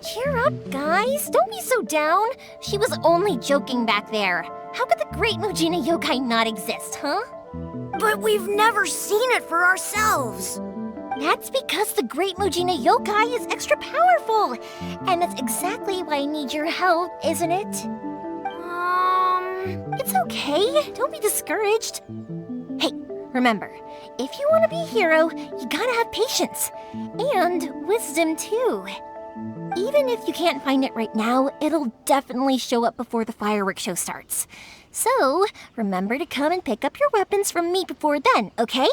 Cheer up, guys. Don't be so down. She was only joking back there. How could the Great Mujina Yokai not exist, huh? But we've never seen it for ourselves. That's because the Great Mujina Yokai is extra powerful. And that's exactly why I need your help, isn't it? It's okay. Don't be discouraged. Hey, remember, if you want to be a hero, you gotta have patience. And wisdom, too. Even if you can't find it right now, it'll definitely show up before the fireworks show starts. So, remember to come and pick up your weapons from me before then, okay?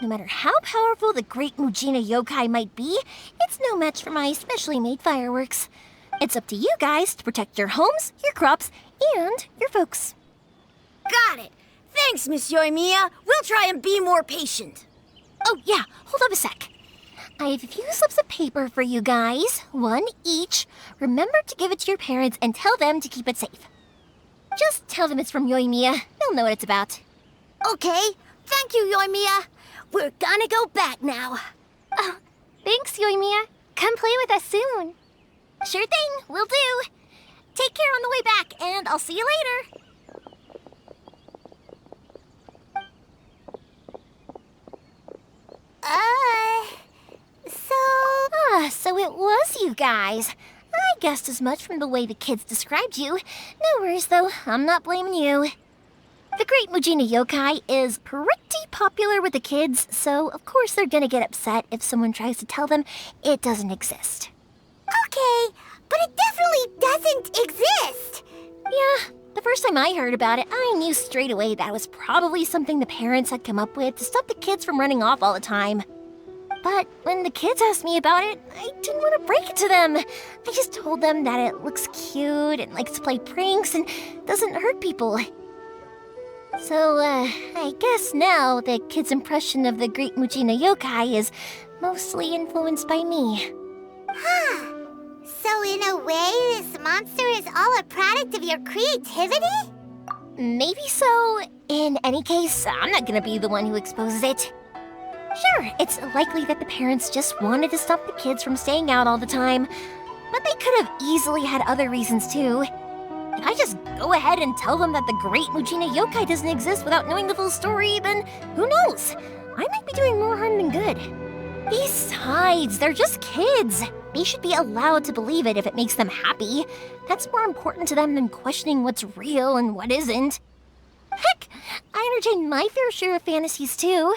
No matter how powerful the Great Mujina Yokai might be, it's no match for my specially made fireworks. It's up to you guys to protect your homes, your crops, and your folks. Got it. Thanks, Miss Yoimiya. We'll try and be more patient. Oh, yeah, hold up a sec. I have a few slips of paper for you guys, one each. Remember to give it to your parents and tell them to keep it safe. Just tell them it's from Yoimiya. They'll know what it's about. Okay. Thank you, Yoimiya. We're gonna go back now. Oh, thanks, Yoimiya. Come play with us soon. Sure thing, will do. Take care on the way back, and I'll see you later. So it was you guys. I guessed as much from the way the kids described you. No worries, though. I'm not blaming you. The Great Mujina Yokai is pretty popular with the kids, so of course they're gonna get upset if someone tries to tell them it doesn't exist. Okay, but it definitely doesn't exist. Yeah, the first time I heard about it, I knew straight away that was probably something the parents had come up with to stop the kids from running off all the time. But when the kids asked me about it, I didn't want to break it to them. I just told them that it looks cute and likes to play pranks and doesn't hurt people. So, I guess now the kids' impression of the Great Mujina Yokai is mostly influenced by me. Huh. So in a way, this monster is all a product of your creativity? Maybe so. In any case, I'm not gonna be the one who exposes it. Sure, it's likely that the parents just wanted to stop the kids from staying out all the time, but they could have easily had other reasons too. If I just go ahead and tell them that the Great Mujina Yokai doesn't exist without knowing the full story, then who knows? I might be doing more harm than good. Besides, they're just kids. They should be allowed to believe it if it makes them happy. That's more important to them than questioning what's real and what isn't. Heck, I entertain my fair share of fantasies too.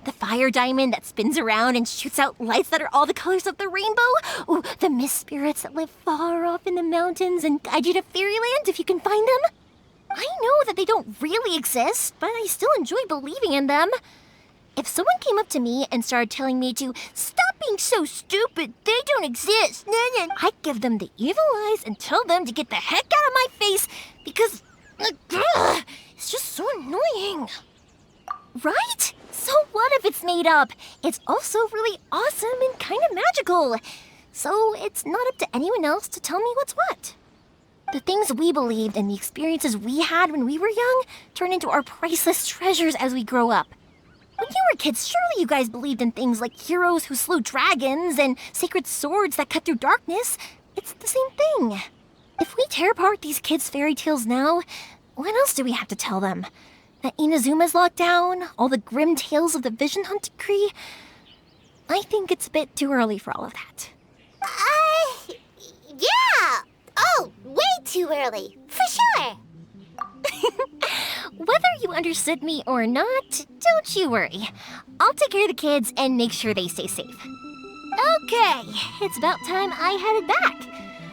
The fire diamond that spins around and shoots out lights that are all the colors of the rainbow. Ooh, the mist spirits that live far off in the mountains and guide you to fairyland if you can find them. I know that they don't really exist, but I still enjoy believing in them. If someone came up to me and started telling me to stop being so stupid, they don't exist, I'd give them the evil eyes and tell them to get the heck out of my face because it's just so annoying. Right? So what if it's made up? It's also really awesome and kind of magical. So it's not up to anyone else to tell me what's what. The things we believed and the experiences we had when we were young turn into our priceless treasures as we grow up. When you were kids, surely you guys believed in things like heroes who slew dragons and sacred swords that cut through darkness. It's the same thing. If we tear apart these kids' fairy tales now, what else do we have to tell them? That Inazuma's locked down? All the grim tales of the Vision Hunt decree? I think it's a bit too early for all of that. Yeah! Oh, way too early, for sure! Whether you understood me or not, don't you worry. I'll take care of the kids and make sure they stay safe. Okay, it's about time I headed back.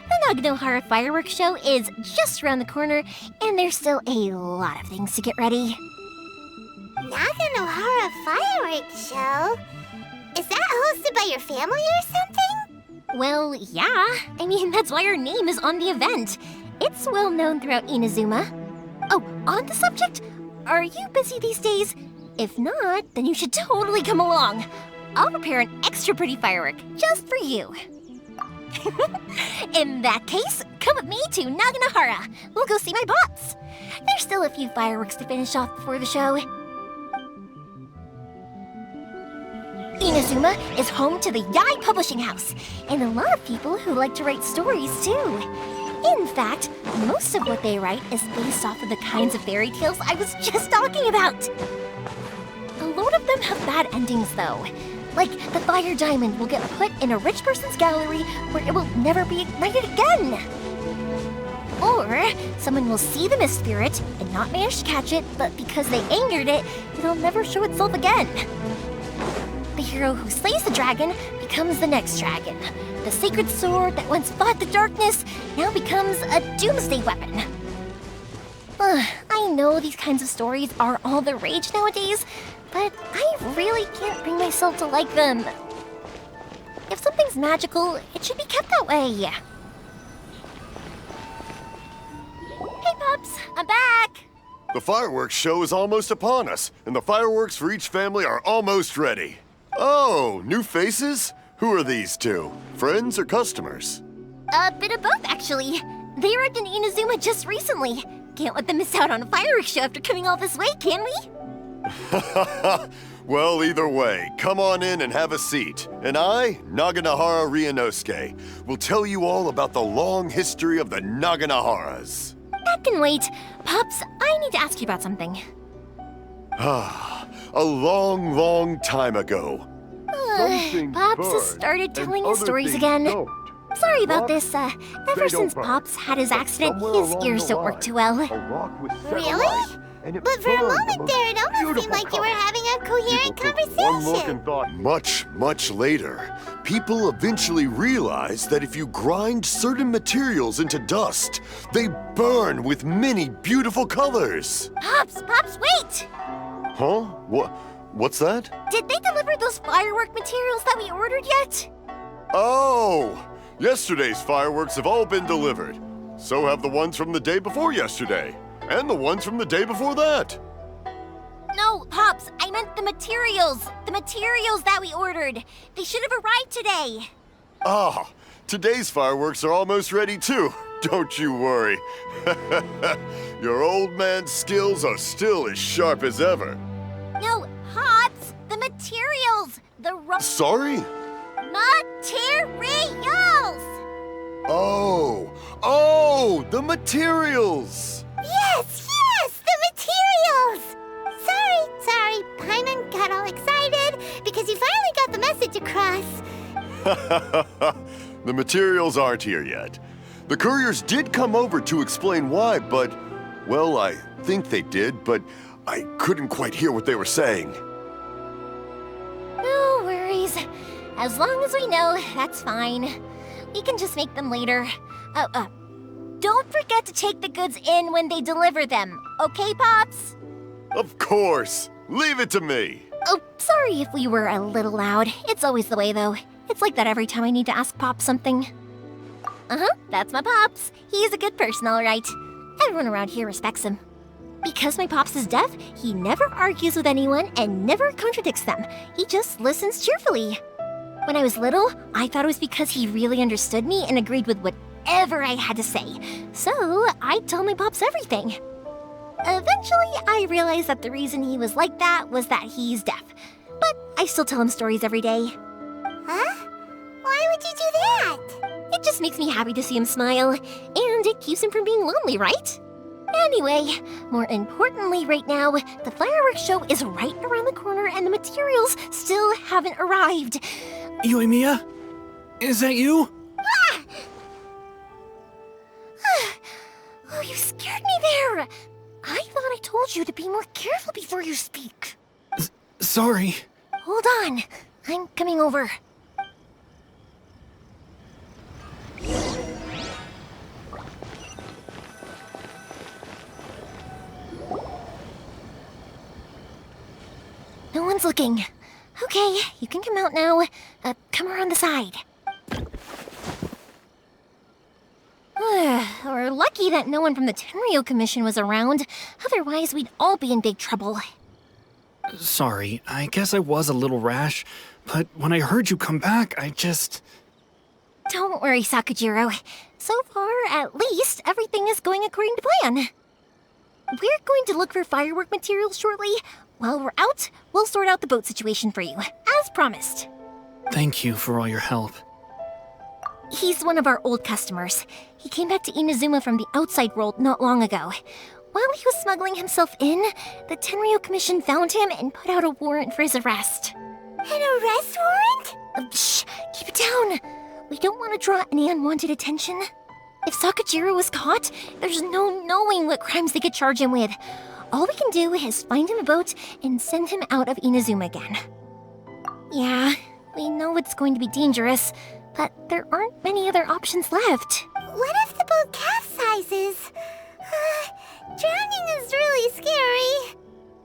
The Naganohara fireworks show is just around the corner, and there's still a lot of things to get ready. Naganohara fireworks show? Is that hosted by your family or something? Well, yeah. I mean, that's why our name is on the event. It's well known throughout Inazuma. Oh, on the subject, are you busy these days? If not, then you should totally come along. I'll prepare an extra pretty firework just for you. In that case, come with me to Naganohara. We'll go see my boss. There's still a few fireworks to finish off before the show. Inazuma is home to the Yai Publishing House, and a lot of people who like to write stories too. In fact, most of what they write is based off of the kinds of fairy tales I was just talking about. A lot of them have bad endings though. Like, the fire diamond will get put in a rich person's gallery where it will never be ignited again. Or, someone will see the mist spirit and not manage to catch it, but because they angered it, it'll never show itself again. The hero who slays the dragon becomes the next dragon. The sacred sword that once fought the darkness now becomes a doomsday weapon. I know these kinds of stories are all the rage nowadays, but I really can't bring myself to like them. If something's magical, it should be kept that way. Hey, Pops, I'm back! The fireworks show is almost upon us, and the fireworks for each family are almost ready. Oh, new faces? Who are these two? Friends or customers? A bit of both, actually. They arrived in Inazuma just recently. Can't let them miss out on a fireworks show after coming all this way, can we? Well, either way, come on in and have a seat. And I, Naganahara Ryunosuke, will tell you all about the long history of the Naganaharas. That can wait. Pops, I need to ask you about something. A long, long time ago. Pops has started telling his stories again. Sorry about this. Ever since Pops had his accident, his ears don't work too well. Really? But for a moment there, it almost seemed like you were having a coherent conversation. Much, much later, people eventually realized that if you grind certain materials into dust, they burn with many beautiful colors. Pops, wait! Huh? What's that? Did they deliver those firework materials that we ordered yet? Oh! Yesterday's fireworks have all been delivered. So have the ones from the day before yesterday. And the ones from the day before that. No, Pops, I meant the materials. The materials that we ordered. They should have arrived today. Ah, today's fireworks are almost ready too. Don't you worry. Your old man's skills are still as sharp as ever. No, Pops, the materials. Sorry? Materials! Oh, the materials! Yes, the materials! Sorry, Paimon got all excited because you finally got the message across. The materials aren't here yet. The couriers did come over to explain why, but, well, I think they did, but I couldn't quite hear what they were saying. No worries. As long as we know, that's fine. We can just make them later. Don't forget to take the goods in when they deliver them, okay, Pops? Of course. Leave it to me. Oh, sorry if we were a little loud. It's always the way, though. It's like that every time I need to ask Pops something. That's my Pops. He's a good person, all right. Everyone around here respects him. Because my Pops is deaf, he never argues with anyone and never contradicts them. He just listens cheerfully. When I was little, I thought it was because he really understood me and agreed with whatever I had to say. So, I'd tell my Pops everything. Eventually, I realized that the reason he was like that was that he's deaf. But I still tell him stories every day. Huh? Why would you do that? It just makes me happy to see him smile, and it keeps him from being lonely, right? Anyway, more importantly right now, the fireworks show is right around the corner and the materials still haven't arrived. Yoimiya? Is that you? Oh, you scared me there! I thought I told you to be more careful before you speak. Sorry. Hold on, I'm coming over. No one's looking. Okay, you can come out now. Come around the side. We're lucky that no one from the Tenryo Commission was around. Otherwise, we'd all be in big trouble. Sorry, I guess I was a little rash, but when I heard you come back, I just... Don't worry, Sakujiro. So far, at least, everything is going according to plan. We're going to look for firework materials shortly. While we're out, we'll sort out the boat situation for you, as promised. Thank you for all your help. He's one of our old customers. He came back to Inazuma from the outside world not long ago. While he was smuggling himself in, the Tenryo Commission found him and put out a warrant for his arrest. An arrest warrant? Shh, keep it down. We don't want to draw any unwanted attention. If Sakajiro was caught, there's no knowing what crimes they could charge him with. All we can do is find him a boat and send him out of Inazuma again. Yeah, we know it's going to be dangerous, but there aren't many other options left. What if the boat capsizes? Drowning is really scary.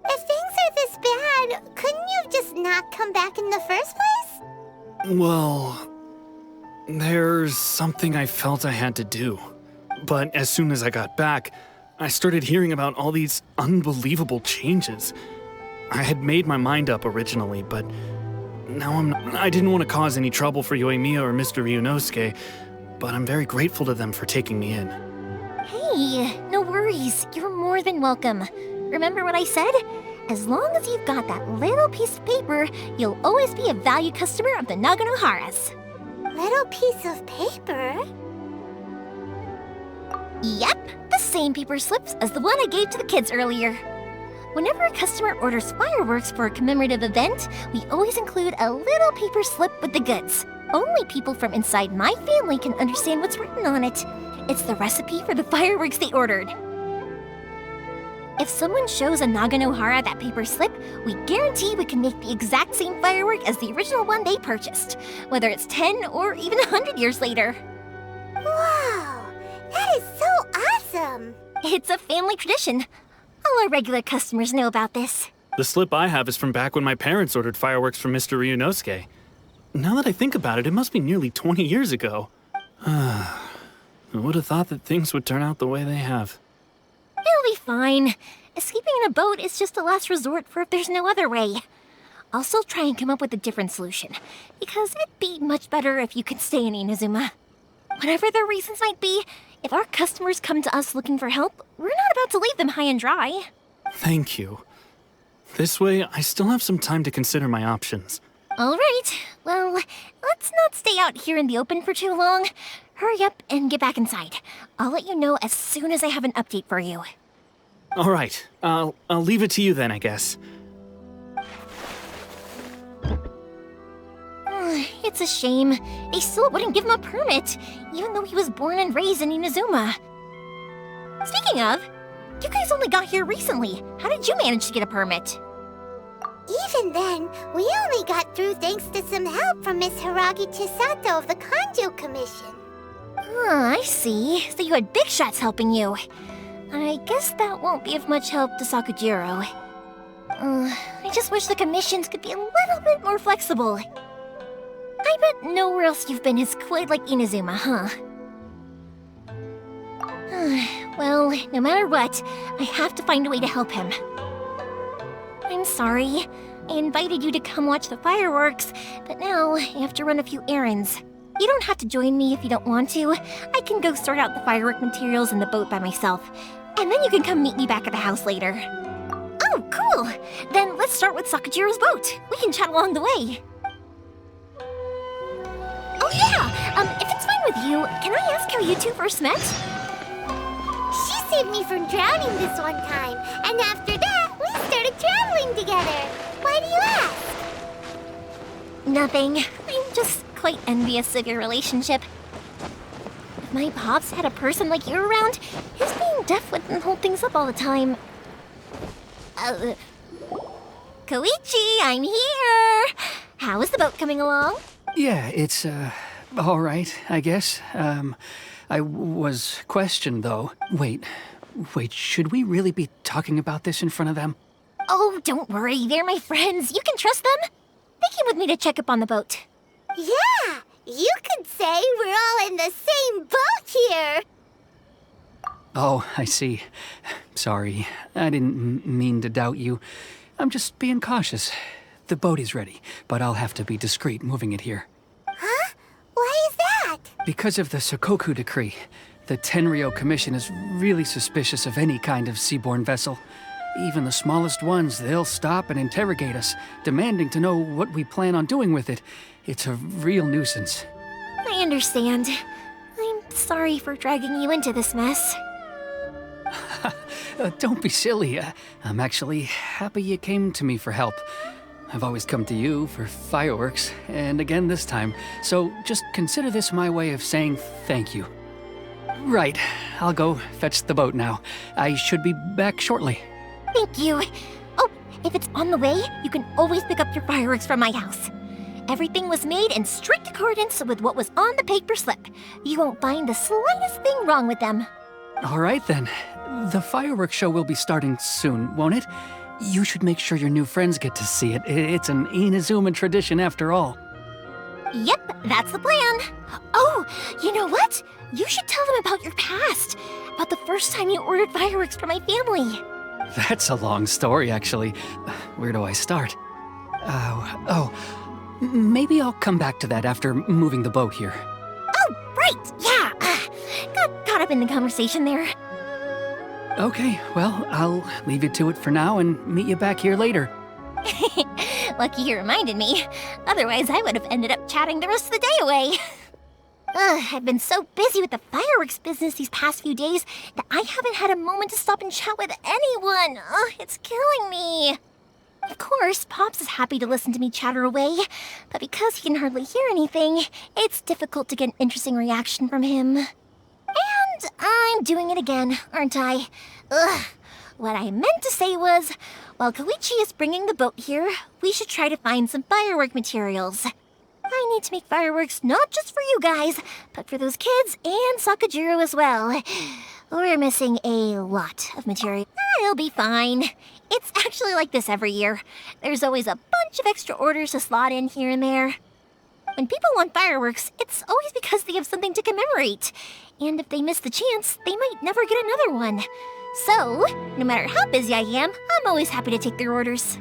If things are this bad, couldn't you just not come back in the first place? Well, there's something I felt I had to do. But as soon as I got back, I started hearing about all these unbelievable changes. I had made my mind up originally, but now I didn't want to cause any trouble for Yoimiya or Mr. Ryunosuke, but I'm very grateful to them for taking me in. Hey, no worries. You're more than welcome. Remember what I said? As long as you've got that little piece of paper, you'll always be a valued customer of the Naganohara's. Little piece of paper? Yep, the same paper slips as the one I gave to the kids earlier. Whenever a customer orders fireworks for a commemorative event, we always include a little paper slip with the goods. Only people from inside my family can understand what's written on it. It's the recipe for the fireworks they ordered. If someone shows a Naganohara that paper slip, we guarantee we can make the exact same firework as the original one they purchased, whether it's 10 or even 100 years later. Wow, that is so awesome! It's a family tradition. All our regular customers know about this. The slip I have is from back when my parents ordered fireworks from Mr. Ryunosuke. Now that I think about it, it must be nearly 20 years ago. I would have thought that things would turn out the way they have. It'll be fine. Escaping in a boat is just a last resort for if there's no other way. I'll still try and come up with a different solution, because it'd be much better if you could stay in Inazuma. Whatever their reasons might be, if our customers come to us looking for help, we're not about to leave them high and dry. Thank you. This way, I still have some time to consider my options. All right, well, let's not stay out here in the open for too long. Hurry up and get back inside. I'll let you know as soon as I have an update for you. All right, I'll leave it to you then, I guess. It's a shame. They still wouldn't give him a permit, even though he was born and raised in Inazuma. Speaking of, you guys only got here recently. How did you manage to get a permit? Even then, we only got through thanks to some help from Miss Hiragi Chisato of the Kanjo Commission. I see. So you had big shots helping you. I guess that won't be of much help to Sakujiro. I just wish the commissions could be a little bit more flexible. I bet nowhere else you've been is quite like Inazuma, huh? Well, no matter what, I have to find a way to help him. I'm sorry. I invited you to come watch the fireworks, but now I have to run a few errands. You don't have to join me if you don't want to. I can go sort out the firework materials in the boat by myself, and then you can come meet me back at the house later. Oh, cool! Then let's start with Sakujiro's boat. We can chat along the way. Oh yeah! If it's fine with you, can I ask how you two first met? She saved me from drowning this one time, and after that, we started traveling together. Why do you ask? Nothing. I'm just quite envious of your relationship. If my pops had a person like you around, his being deaf wouldn't hold things up all the time. Koichi, I'm here! How is the boat coming along? Yeah, it's, all right, I guess. I was questioned, though. Wait, should we really be talking about this in front of them? Oh, don't worry, they're my friends. You can trust them. They came with me to check up on the boat. Yeah, you could say we're all in the same boat here. Oh, I see. Sorry, I didn't mean to doubt you. I'm just being cautious. The boat is ready, but I'll have to be discreet moving it here. Huh? Why is that? Because of the Sokoku decree. The Tenryou Commission is really suspicious of any kind of seaborne vessel. Even the smallest ones, they'll stop and interrogate us, demanding to know what we plan on doing with it. It's a real nuisance. I understand. I'm sorry for dragging you into this mess. Don't be silly. I'm actually happy you came to me for help. I've always come to you for fireworks, and again this time, so just consider this my way of saying thank you. Right, I'll go fetch the boat now. I should be back shortly. Thank you. Oh, if it's on the way, you can always pick up your fireworks from my house. Everything was made in strict accordance with what was on the paper slip. You won't find the slightest thing wrong with them. All right then. The fireworks show will be starting soon, won't it? You should make sure your new friends get to see it. It's an Inazuma tradition after all. Yep, that's the plan. Oh, you know what? You should tell them about your past. About the first time you ordered fireworks for my family. That's a long story, actually. Where do I start? Maybe I'll come back to that after moving the boat here. Oh, right, yeah. Got caught up in the conversation there. Okay, well, I'll leave you to it for now and meet you back here later. Lucky you reminded me. Otherwise, I would have ended up chatting the rest of the day away. I've been so busy with the fireworks business these past few days that I haven't had a moment to stop and chat with anyone. It's killing me. Of course, Pops is happy to listen to me chatter away, but because he can hardly hear anything, it's difficult to get an interesting reaction from him. And I'm doing it again, aren't I? What I meant to say was, while Koichi is bringing the boat here, we should try to find some firework materials. I need to make fireworks not just for you guys, but for those kids and Sakajiro as well. We're missing a lot of material. It'll be fine. It's actually like this every year. There's always a bunch of extra orders to slot in here and there. When people want fireworks, it's always because they have something to commemorate. And if they miss the chance, they might never get another one. So, no matter how busy I am, I'm always happy to take their orders.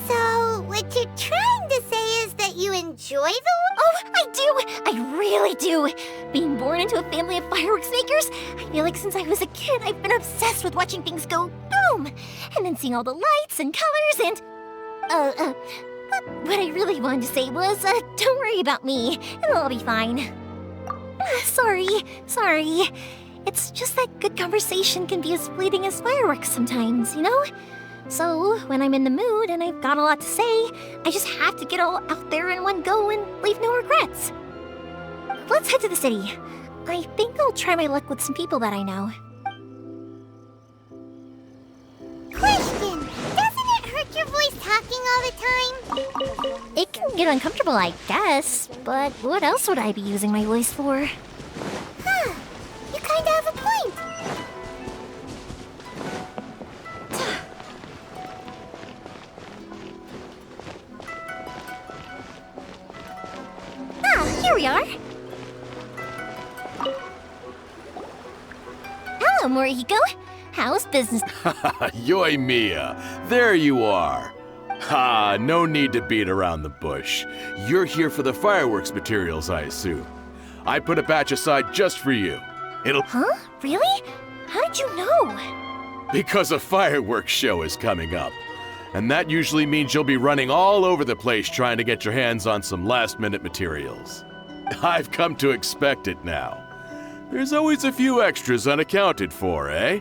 So, what you're trying to say is that you enjoy the Oh, I do! I really do! Being born into a family of fireworks makers, I feel like since I was a kid, I've been obsessed with watching things go boom! And then seeing all the lights and colors and... What I really wanted to say was, don't worry about me. It'll all be fine. Sorry. It's just that good conversation can be as fleeting as fireworks sometimes, you know? So, when I'm in the mood and I've got a lot to say, I just have to get all out there in one go and leave no regrets. Let's head to the city. I think I'll try my luck with some people that I know. question. Doesn't it hurt your voice talking all the time? It can get uncomfortable, I guess, but what else would I be using my voice for? Huh. You kinda have a point. Here we are. Hello, Morihiko. How's business? Yoimiya, there you are. Ha, no need to beat around the bush. You're here for the fireworks materials, I assume. I put a batch aside just for you. It'll... Huh? Really? How did you know? Because a fireworks show is coming up. And that usually means you'll be running all over the place trying to get your hands on some last-minute materials. I've come to expect it now. There's always a few extras unaccounted for, eh?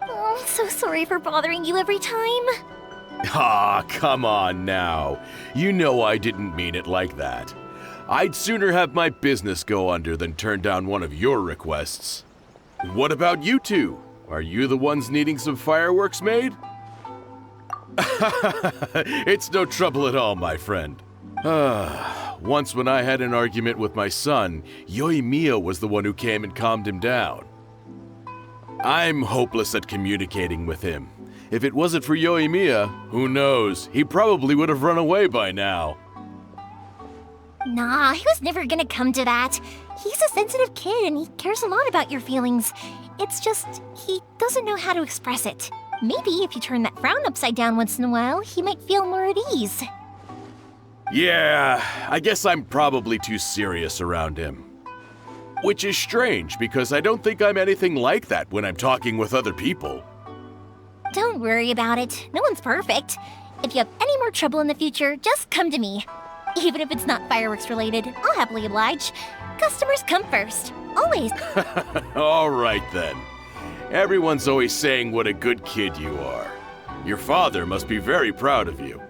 Oh, I'm so sorry for bothering you every time. Ah, come on now. You know I didn't mean it like that. I'd sooner have my business go under than turn down one of your requests. What about you two? Are you the ones needing some fireworks made? It's no trouble at all, my friend. Once when I had an argument with my son, Yoimiya was the one who came and calmed him down. I'm hopeless at communicating with him. If it wasn't for Yoimiya, who knows, he probably would have run away by now. Nah, he was never gonna come to that. He's a sensitive kid and he cares a lot about your feelings. It's just, he doesn't know how to express it. Maybe if you turn that frown upside down once in a while, he might feel more at ease. Yeah, I guess I'm probably too serious around him. Which is strange, because I don't think I'm anything like that when I'm talking with other people. Don't worry about it. No one's perfect. If you have any more trouble in the future, just come to me. Even if it's not fireworks related, I'll happily oblige. Customers come first. Always. All right then. Everyone's always saying what a good kid you are. Your father must be very proud of you.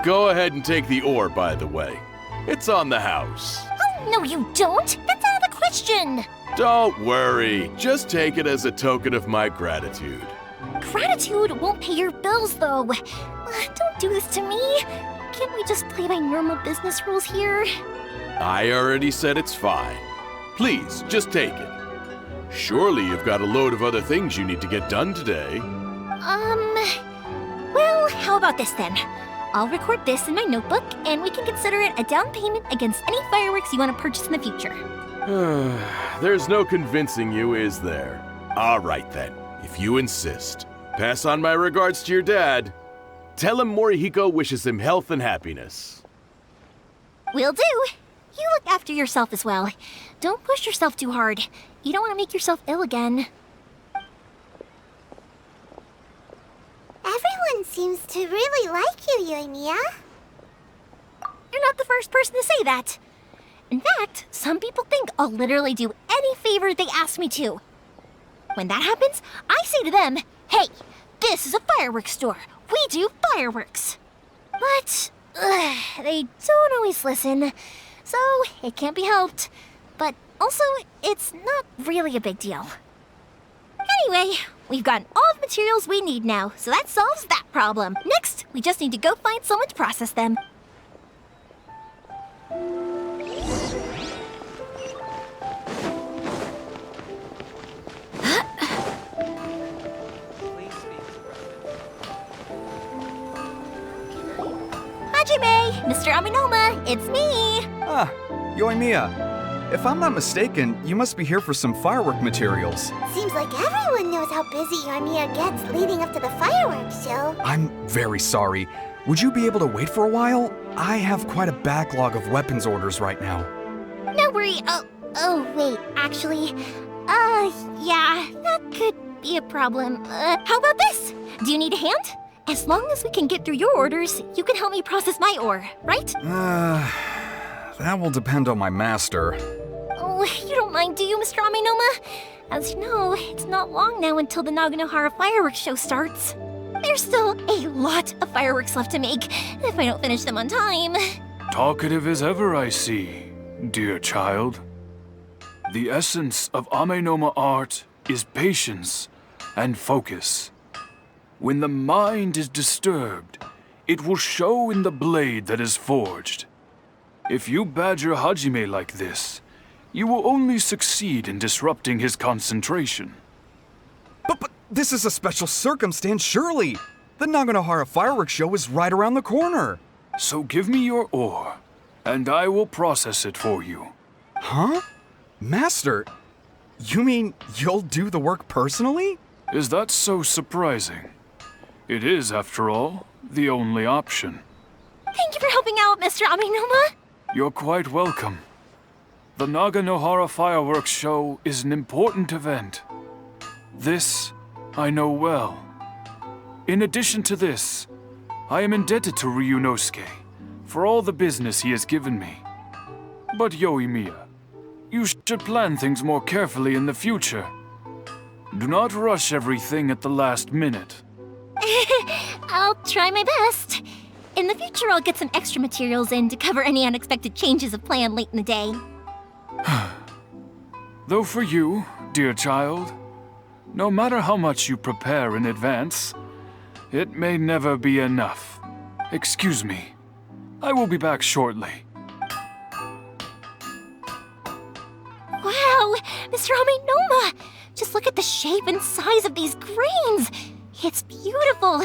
Go ahead and take the ore, by the way. It's on the house. Oh, no you don't. That's out of the question. Don't worry. Just take it as a token of my gratitude. Gratitude won't pay your bills, though. Don't do this to me. Can't we just play by normal business rules here? I already said it's fine. Please, just take it. Surely you've got a load of other things you need to get done today. Well, how about this then? I'll record this in my notebook, and we can consider it a down payment against any fireworks you want to purchase in the future. There's no convincing you, is there? All right then, if you insist. Pass on my regards to your dad. Tell him Morihiko wishes him health and happiness. Will do. You look after yourself as well. Don't push yourself too hard. You don't want to make yourself ill again. Everyone seems to really like you, Yoimiya. You're not the first person to say that. In fact, some people think I'll literally do any favor they ask me to. When that happens, I say to them, hey, this is a fireworks store. We do fireworks. But they don't always listen, so it can't be helped. But also, it's not really a big deal. Anyway, we've gotten all the materials we need now, so that solves that problem. Next, we just need to go find someone to process them. Hajime, Mr. Aminoma, it's me! Ah, Yoimiya. If I'm not mistaken, you must be here for some firework materials. Seems like everyone knows how busy Yoimiya gets leading up to the fireworks show. I'm very sorry. Would you be able to wait for a while? I have quite a backlog of weapons orders right now. No worry. Oh, wait, actually, yeah, that could be a problem. How about this? Do you need a hand? As long as we can get through your orders, you can help me process my ore, right? That will depend on my master. Oh, you don't mind, do you, Mr. Aminoma? As you know, it's not long now until the Naganohara fireworks show starts. There's still a lot of fireworks left to make, if I don't finish them on time. Talkative as ever, I see, dear child. The essence of Amenoma art is patience and focus. When the mind is disturbed, it will show in the blade that is forged. If you badger Hajime like this, you will only succeed in disrupting his concentration. But this is a special circumstance, surely. The Naganohara fireworks show is right around the corner. So give me your ore, and I will process it for you. Huh? Master, you mean you'll do the work personally? Is that so surprising? It is, after all, the only option. Thank you for helping out, Mr. Aminoma. You're quite welcome. The Naganohara fireworks show is an important event. This I know well. In addition to this, I am indebted to Ryunosuke for all the business he has given me. But Yoimiya, you should plan things more carefully in the future. Do not rush everything at the last minute. I'll try my best. In the future, I'll get some extra materials in to cover any unexpected changes of plan late in the day. Though for you, dear child, no matter how much you prepare in advance, it may never be enough. Excuse me. I will be back shortly. Wow, Mr. Aminoma! Just look at the shape and size of these grains! It's beautiful!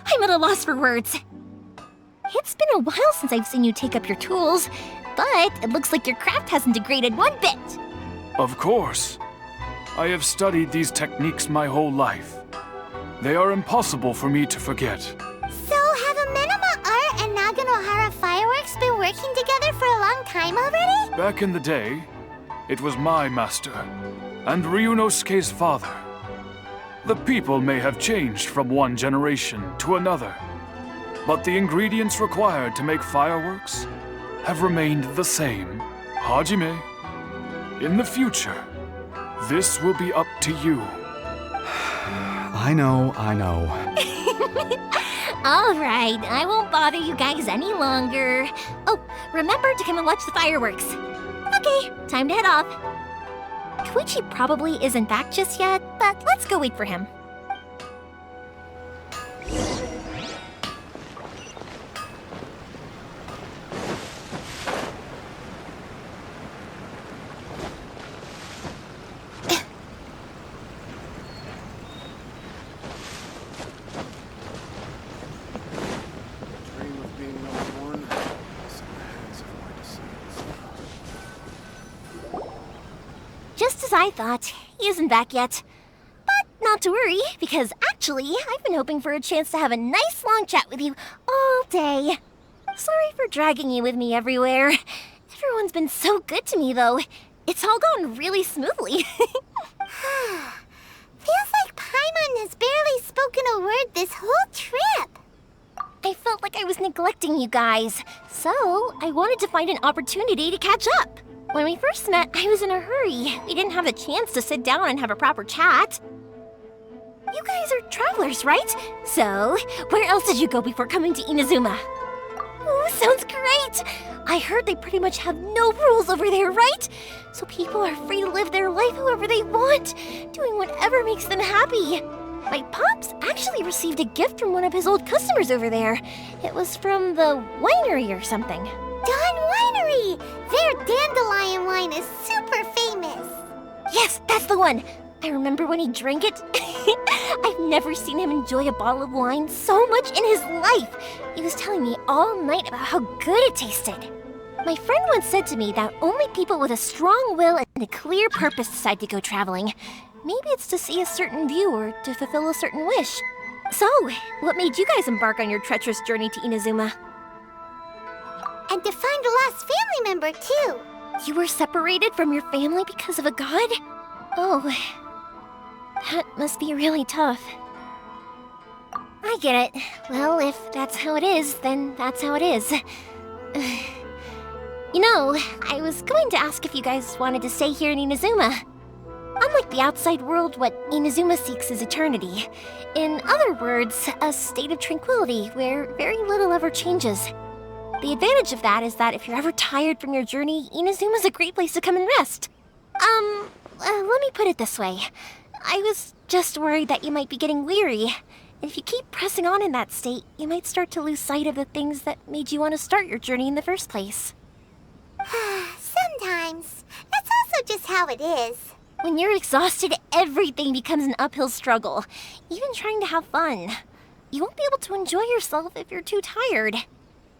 I'm at a loss for words. It's been a while since I've seen you take up your tools, but it looks like your craft hasn't degraded one bit. Of course. I have studied these techniques my whole life. They are impossible for me to forget. So have Amenoma Art and Naganohara Fireworks been working together for a long time already? Back in the day, it was my master, and Ryunosuke's father. The people may have changed from one generation to another, but the ingredients required to make fireworks have remained the same. Hajime, in the future, this will be up to you. I know. All right, I won't bother you guys any longer. Oh, remember to come and watch the fireworks. Okay, time to head off. Koichi probably isn't back just yet, but let's go wait for him. Just as I thought, he isn't back yet. But not to worry, because actually, I've been hoping for a chance to have a nice long chat with you all day. Sorry for dragging you with me everywhere. Everyone's been so good to me, though. It's all gone really smoothly. Feels like Paimon has barely spoken a word this whole trip. I felt like I was neglecting you guys, so I wanted to find an opportunity to catch up. When we first met, I was in a hurry. We didn't have a chance to sit down and have a proper chat. You guys are travelers, right? So, where else did you go before coming to Inazuma? Ooh, sounds great! I heard they pretty much have no rules over there, right? So people are free to live their life however they want, doing whatever makes them happy. My pops actually received a gift from one of his old customers over there. It was from the winery or something. Dawn Winery! Their dandelion wine is super famous. Yes, that's the one! I remember when he drank it. I've never seen him enjoy a bottle of wine so much in his life. He was telling me all night about how good it tasted. My friend once said to me that only people with a strong will and a clear purpose decide to go traveling. Maybe it's to see a certain view or to fulfill a certain wish. So, what made you guys embark on your treacherous journey to Inazuma? And to find a lost family member, too. You were separated from your family because of a god? Oh, that must be really tough. I get it. Well, if that's how it is, then that's how it is. You know, I was going to ask if you guys wanted to stay here in Inazuma. Unlike the outside world, what Inazuma seeks is eternity. In other words, a state of tranquility where very little ever changes. The advantage of that is that if you're ever tired from your journey, Inazuma's a great place to come and rest. Let me put it this way. I was just worried that you might be getting weary. If you keep pressing on in that state, you might start to lose sight of the things that made you want to start your journey in the first place. Sometimes. That's also just how it is. When you're exhausted, everything becomes an uphill struggle. Even trying to have fun. You won't be able to enjoy yourself if you're too tired.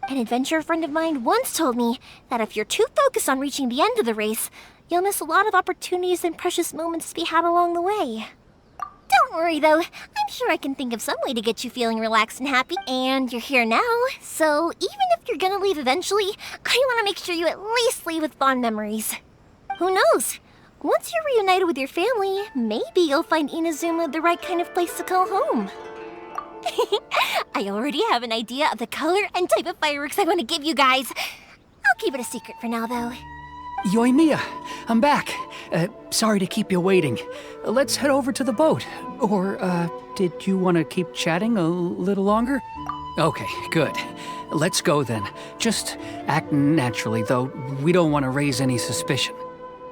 An adventure friend of mine once told me that if you're too focused on reaching the end of the race, you'll miss a lot of opportunities and precious moments to be had along the way. Don't worry though, I'm sure I can think of some way to get you feeling relaxed and happy. And you're here now, so even if you're gonna leave eventually, I want to make sure you at least leave with fond memories. Who knows? Once you're reunited with your family, maybe you'll find Inazuma the right kind of place to call home. I already have an idea of the color and type of fireworks I want to give you guys. I'll keep it a secret for now, though. Yoimiya, I'm back. Sorry to keep you waiting. Let's head over to the boat. Or, did you want to keep chatting a little longer? Okay, good. Let's go then. Just act naturally, though. We don't want to raise any suspicion.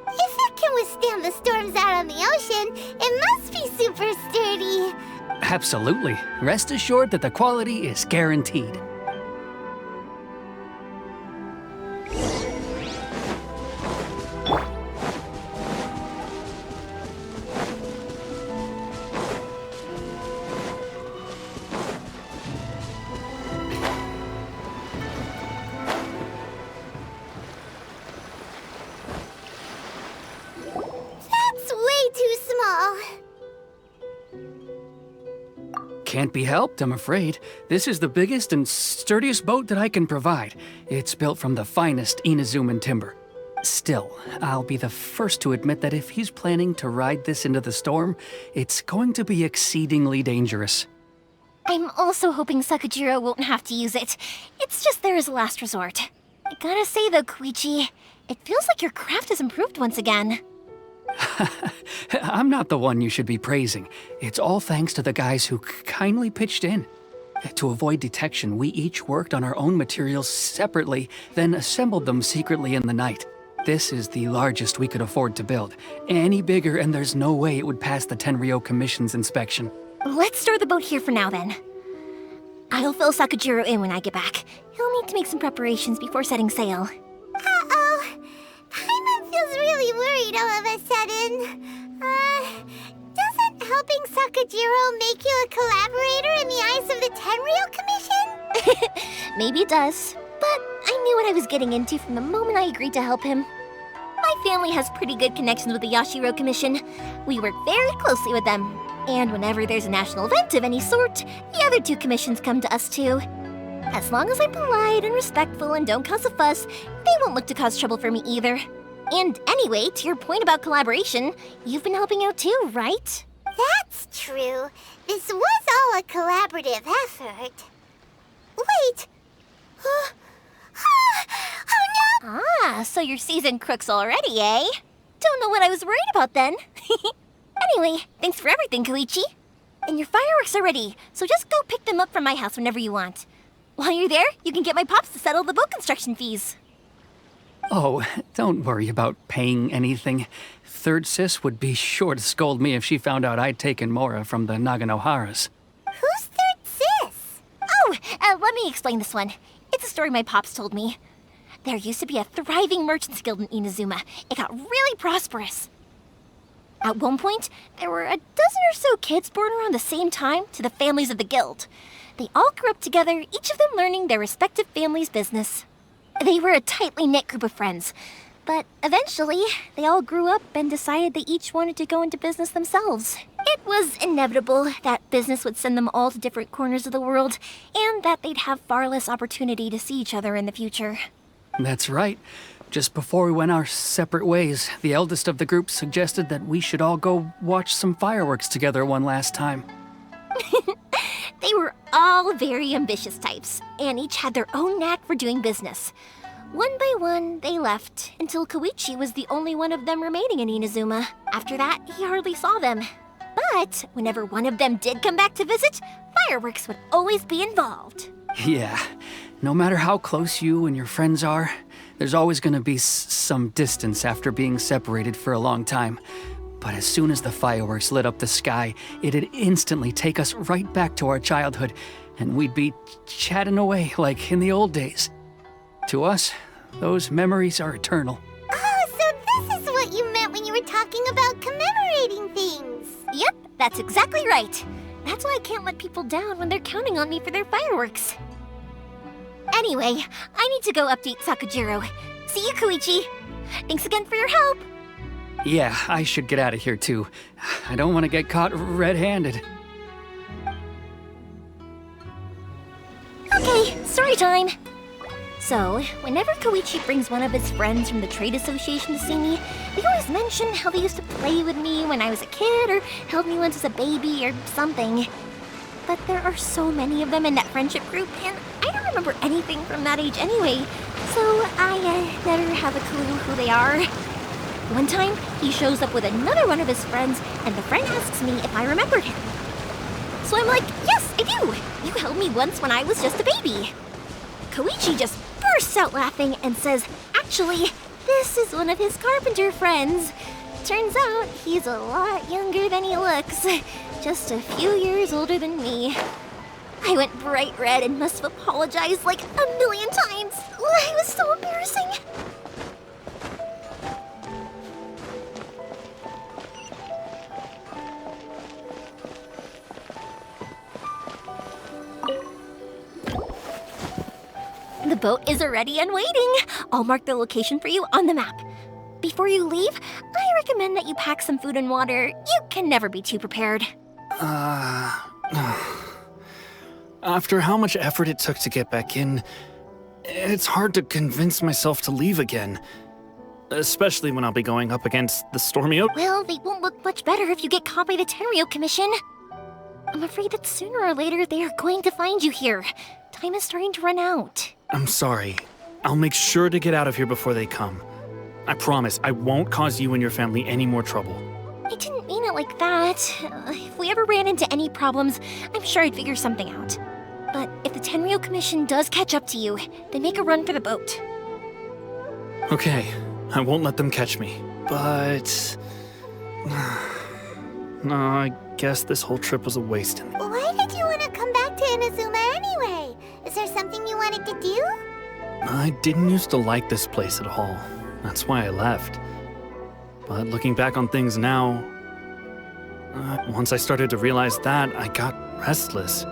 If it can withstand the storms out on the ocean, it must be super sturdy. Absolutely. Rest assured that the quality is guaranteed. That's way too small. Can't be helped, I'm afraid. This is the biggest and sturdiest boat that I can provide. It's built from the finest Inazuman timber. Still, I'll be the first to admit that if he's planning to ride this into the storm, it's going to be exceedingly dangerous. I'm also hoping Sakujiro won't have to use it. It's just there as a last resort. I gotta say though, Koichi, it feels like your craft has improved once again. I'm not the one you should be praising. It's all thanks to the guys who kindly pitched in. To avoid detection, we each worked on our own materials separately, then assembled them secretly in the night. This is the largest we could afford to build. Any bigger and there's no way it would pass the Tenryou Commission's inspection. Let's store the boat here for now then. I'll fill Sakujiro in when I get back. He'll need to make some preparations before setting sail. Uh-oh. Paimon feels really worried all of a sudden. Doesn't helping Sakujiro make you a collaborator in the eyes of the Tenryou Commission? Maybe it does, but I knew what I was getting into from the moment I agreed to help him. My family has pretty good connections with the Yashiro Commission. We work very closely with them. And whenever there's a national event of any sort, the other two commissions come to us too. As long as I'm polite and respectful and don't cause a fuss, they won't look to cause trouble for me either. And anyway, to your point about collaboration, you've been helping out too, right? That's true. This was all a collaborative effort. Wait! Oh no! Ah, so you're seasoned crooks already, eh? Don't know what I was worried about then. Anyway, thanks for everything, Koichi. And your fireworks are ready, so just go pick them up from my house whenever you want. While you're there, you can get my pops to settle the boat construction fees. Oh, don't worry about paying anything. Third Sis would be sure to scold me if she found out I'd taken Mora from the Naganoharas. Who's Third Sis? Oh, let me explain this one. It's a story my pops told me. There used to be a thriving merchants guild in Inazuma. It got really prosperous. At one point, there were a dozen or so kids born around the same time to the families of the guild. They all grew up together, each of them learning their respective family's business. They were a tightly knit group of friends, but eventually, they all grew up and decided they each wanted to go into business themselves. It was inevitable that business would send them all to different corners of the world, and that they'd have far less opportunity to see each other in the future. That's right. Just before we went our separate ways, the eldest of the group suggested that we should all go watch some fireworks together one last time. They were all very ambitious types, and each had their own knack for doing business. One by one, they left, until Koichi was the only one of them remaining in Inazuma. After that, he hardly saw them. But whenever one of them did come back to visit, fireworks would always be involved. Yeah, no matter how close you and your friends are, there's always going to be some distance after being separated for a long time. But as soon as the fireworks lit up the sky, it'd instantly take us right back to our childhood, and we'd be chatting away like in the old days. To us, those memories are eternal. Oh, so this is what you meant when you were talking about commemorating things. Yep, that's exactly right. That's why I can't let people down when they're counting on me for their fireworks. Anyway, I need to go update Sakujiro. See you, Koichi. Thanks again for your help. Yeah, I should get out of here too. I don't want to get caught red-handed. Okay, story time. So, whenever Koichi brings one of his friends from the trade association to see me, they always mention how they used to play with me when I was a kid or held me once as a baby or something. But there are so many of them in that friendship group, and I don't remember anything from that age anyway, so I never have a clue who they are. One time, he shows up with another one of his friends, and the friend asks me if I remembered him. So I'm like, yes, I do! You held me once when I was just a baby. Koichi just bursts out laughing and says, actually, this is one of his carpenter friends. Turns out he's a lot younger than he looks, just a few years older than me. I went bright red and must have apologized like a million times. It was so embarrassing. The boat is ready and waiting. I'll mark the location for you on the map. Before you leave, I recommend that you pack some food and water. You can never be too prepared. After how much effort it took to get back in, it's hard to convince myself to leave again. especially when I'll be going up against the Stormio. Well, they won't look much better if you get caught by the Tenryo Commission. I'm afraid that sooner or later they are going to find you here. Time is starting to run out. I'm sorry. I'll make sure to get out of here before they come. I promise I won't cause you and your family any more trouble. I didn't mean it like that. If we ever ran into any problems, I'm sure I'd figure something out. But if the Tenryo Commission does catch up to you, then make a run for the boat. Okay, I won't let them catch me. But... no, I guess this whole trip was a waste. Why did you want to come back to Inazuma anyway? Is there something you wanted to do? I didn't used to like this place at all. That's why I left. But looking back on things now, once I started to realize that, I got restless.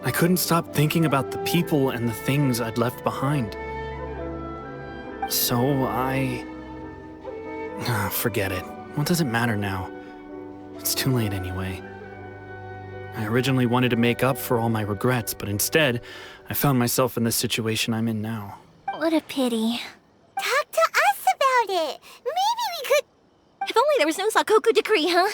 I couldn't stop thinking about the people and the things I'd left behind. So forget it. What does it matter now? It's too late anyway. I originally wanted to make up for all my regrets, but instead, I found myself in the situation I'm in now. What a pity. Talk to us about it. Maybe we could... If only there was no Sakoku decree, huh?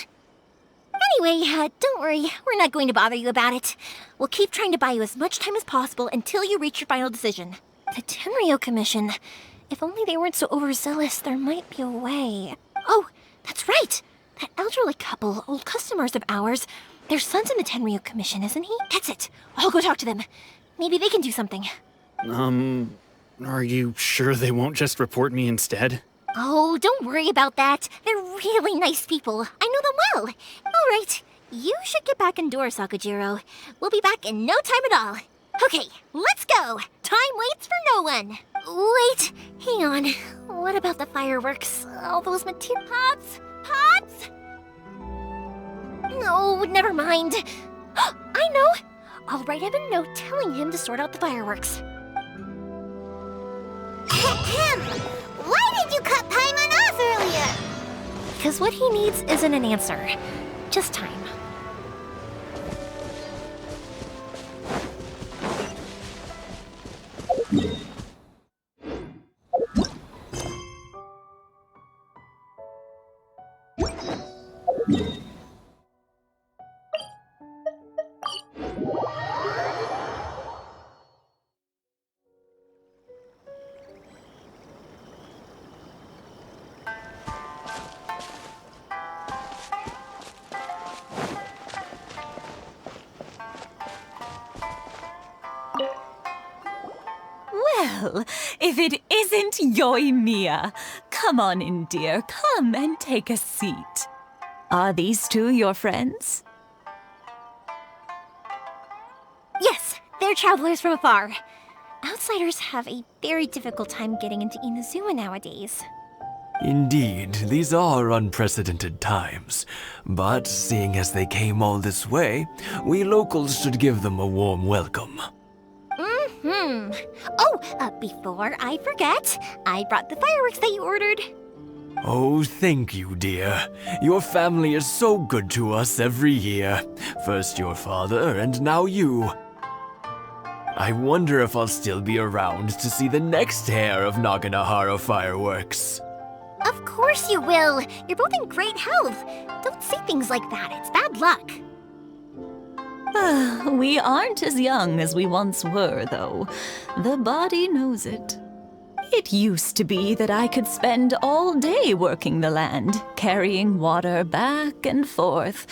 Anyway, don't worry. We're not going to bother you about it. We'll keep trying to buy you as much time as possible until you reach your final decision. The Tenryo Commission. If only they weren't so overzealous, there might be a way. Oh, that's right! That elderly couple, old customers of ours, their son's in the Tenryo Commission, isn't he? That's it. I'll go talk to them. Maybe they can do something. Are you sure they won't just report me instead? Oh, don't worry about that. They're really nice people. I know them well. All right, you should get back indoors, Sakujiro. We'll be back in no time at all. Okay, let's go. Time waits for no one. Wait, hang on. What about the fireworks? All those material pots? Pots? No, never mind. I know. I'll write him a note telling him to sort out the fireworks. Why did you cut Paimon off earlier? Because what he needs isn't an answer, just time. Well, if it isn't Yoimiya. Come on in, dear. Come and take a seat. Are these two your friends? Yes, they're travelers from afar. Outsiders have a very difficult time getting into Inazuma nowadays. Indeed, these are unprecedented times. But seeing as they came all this way, we locals should give them a warm welcome. Oh, before I forget, I brought the fireworks that you ordered. Oh, thank you, dear. Your family is so good to us every year. First your father, and now you. I wonder if I'll still be around to see the next pair of Naganohara fireworks. Of course you will. You're both in great health. Don't say things like that. It's bad luck. We aren't as young as we once were, though. The body knows it. It used to be that I could spend all day working the land, carrying water back and forth.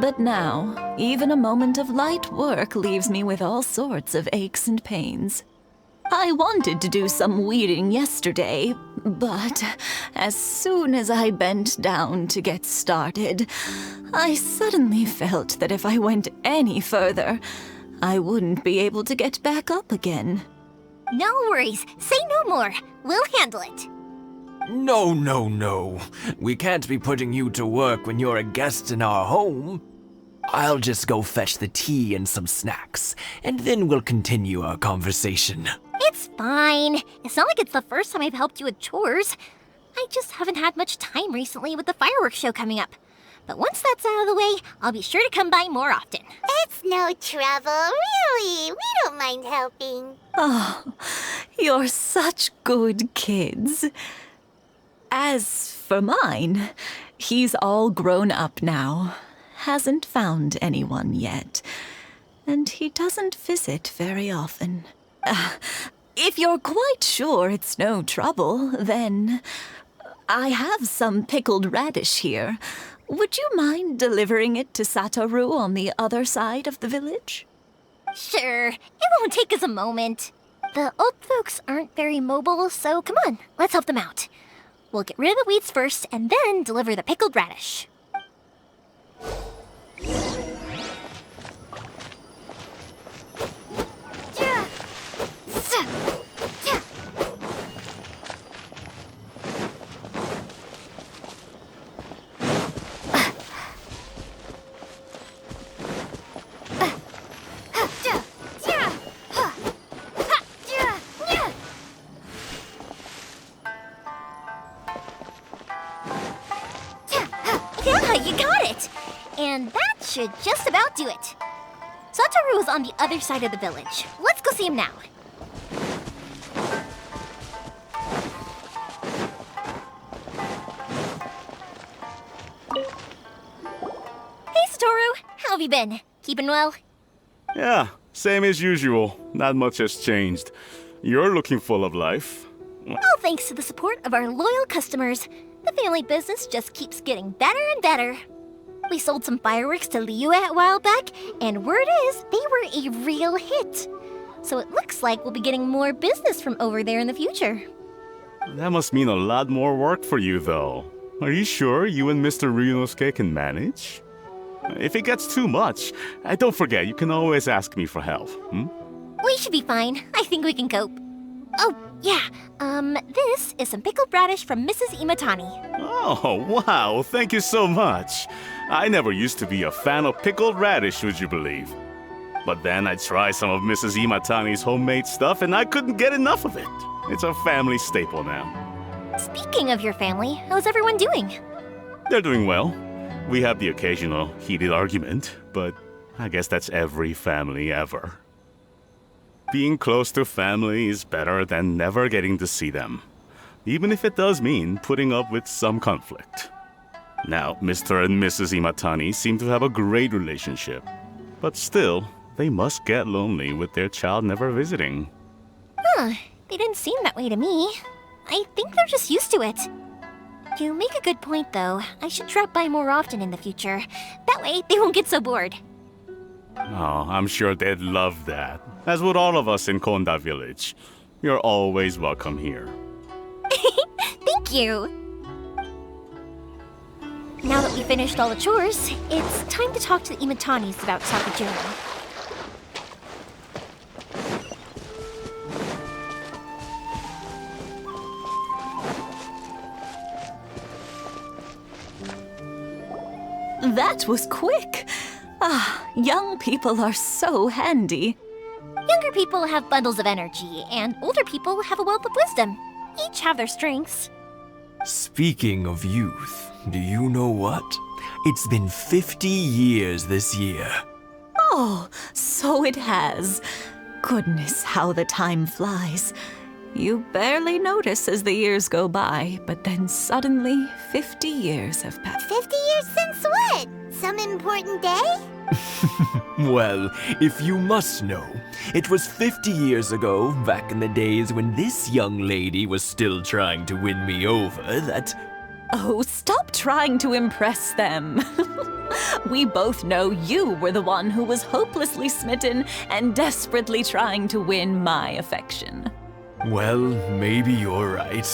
But now, even a moment of light work leaves me with all sorts of aches and pains. I wanted to do some weeding yesterday, but as soon as I bent down to get started, I suddenly felt that if I went any further, I wouldn't be able to get back up again. No worries. Say no more. We'll handle it. No, no, no. We can't be putting you to work when you're a guest in our home. I'll just go fetch the tea and some snacks, and then we'll continue our conversation. It's fine. It's not like it's the first time I've helped you with chores. I just haven't had much time recently with the fireworks show coming up. But once that's out of the way, I'll be sure to come by more often. It's no trouble, really. We don't mind helping. Oh, you're such good kids. As for mine, he's all grown up now. Hasn't found anyone yet. And he doesn't visit very often. If you're quite sure it's no trouble, then I have some pickled radish here. Would you mind delivering it to Satoru on the other side of the village? Sure, it won't take us a moment. The old folks aren't very mobile, so come on, let's help them out. We'll get rid of the weeds first and then deliver the pickled radish. Yeah, you got it! And that should just about do it. Satoru is on the other side of the village. Let's go see him now. Hey, Satoru! How have you been? Keeping well? Yeah, same as usual. Not much has changed. You're looking full of life. All thanks to the support of our loyal customers. The family business just keeps getting better and better. We sold some fireworks to Liyue a while back, and word is they were a real hit. So it looks like we'll be getting more business from over there in the future. That must mean a lot more work for you, though. Are you sure you and Mr. Ryunosuke can manage? If it gets too much, don't forget, you can always ask me for help, We should be fine. I think we can cope. Oh, yeah. This is some pickled radish from Mrs. Imatani. Oh, wow, thank you so much. I never used to be a fan of pickled radish, would you believe? But then I tried some of Mrs. Imatani's homemade stuff and I couldn't get enough of it. It's a family staple now. Speaking of your family, how's everyone doing? They're doing well. We have the occasional heated argument, but I guess that's every family ever. Being close to family is better than never getting to see them, even if it does mean putting up with some conflict. Now, Mr. and Mrs. Imatani seem to have a great relationship, but still, they must get lonely with their child never visiting. Huh, they didn't seem that way to me. I think they're just used to it. You make a good point, though. I should drop by more often in the future. That way, they won't get so bored. Oh, I'm sure they'd love that, as would all of us in Konda Village. You're always welcome here. Thank you! Now that we finished all the chores, it's time to talk to the Imatanis about Sakajiro. That was quick. Ah, young people are so handy. Younger people have bundles of energy, and older people have a wealth of wisdom. Each have their strengths. Speaking of youth, do you know what? It's been 50 years this year. Oh, so it has. Goodness, how the time flies. You barely notice as the years go by, but then suddenly 50 years have passed. 50 years since what? Some important day? Well, if you must know, it was 50 years ago, back in the days when this young lady was still trying to win me over, that... Oh, stop trying to impress them. We both know you were the one who was hopelessly smitten and desperately trying to win my affection. Well, maybe you're right.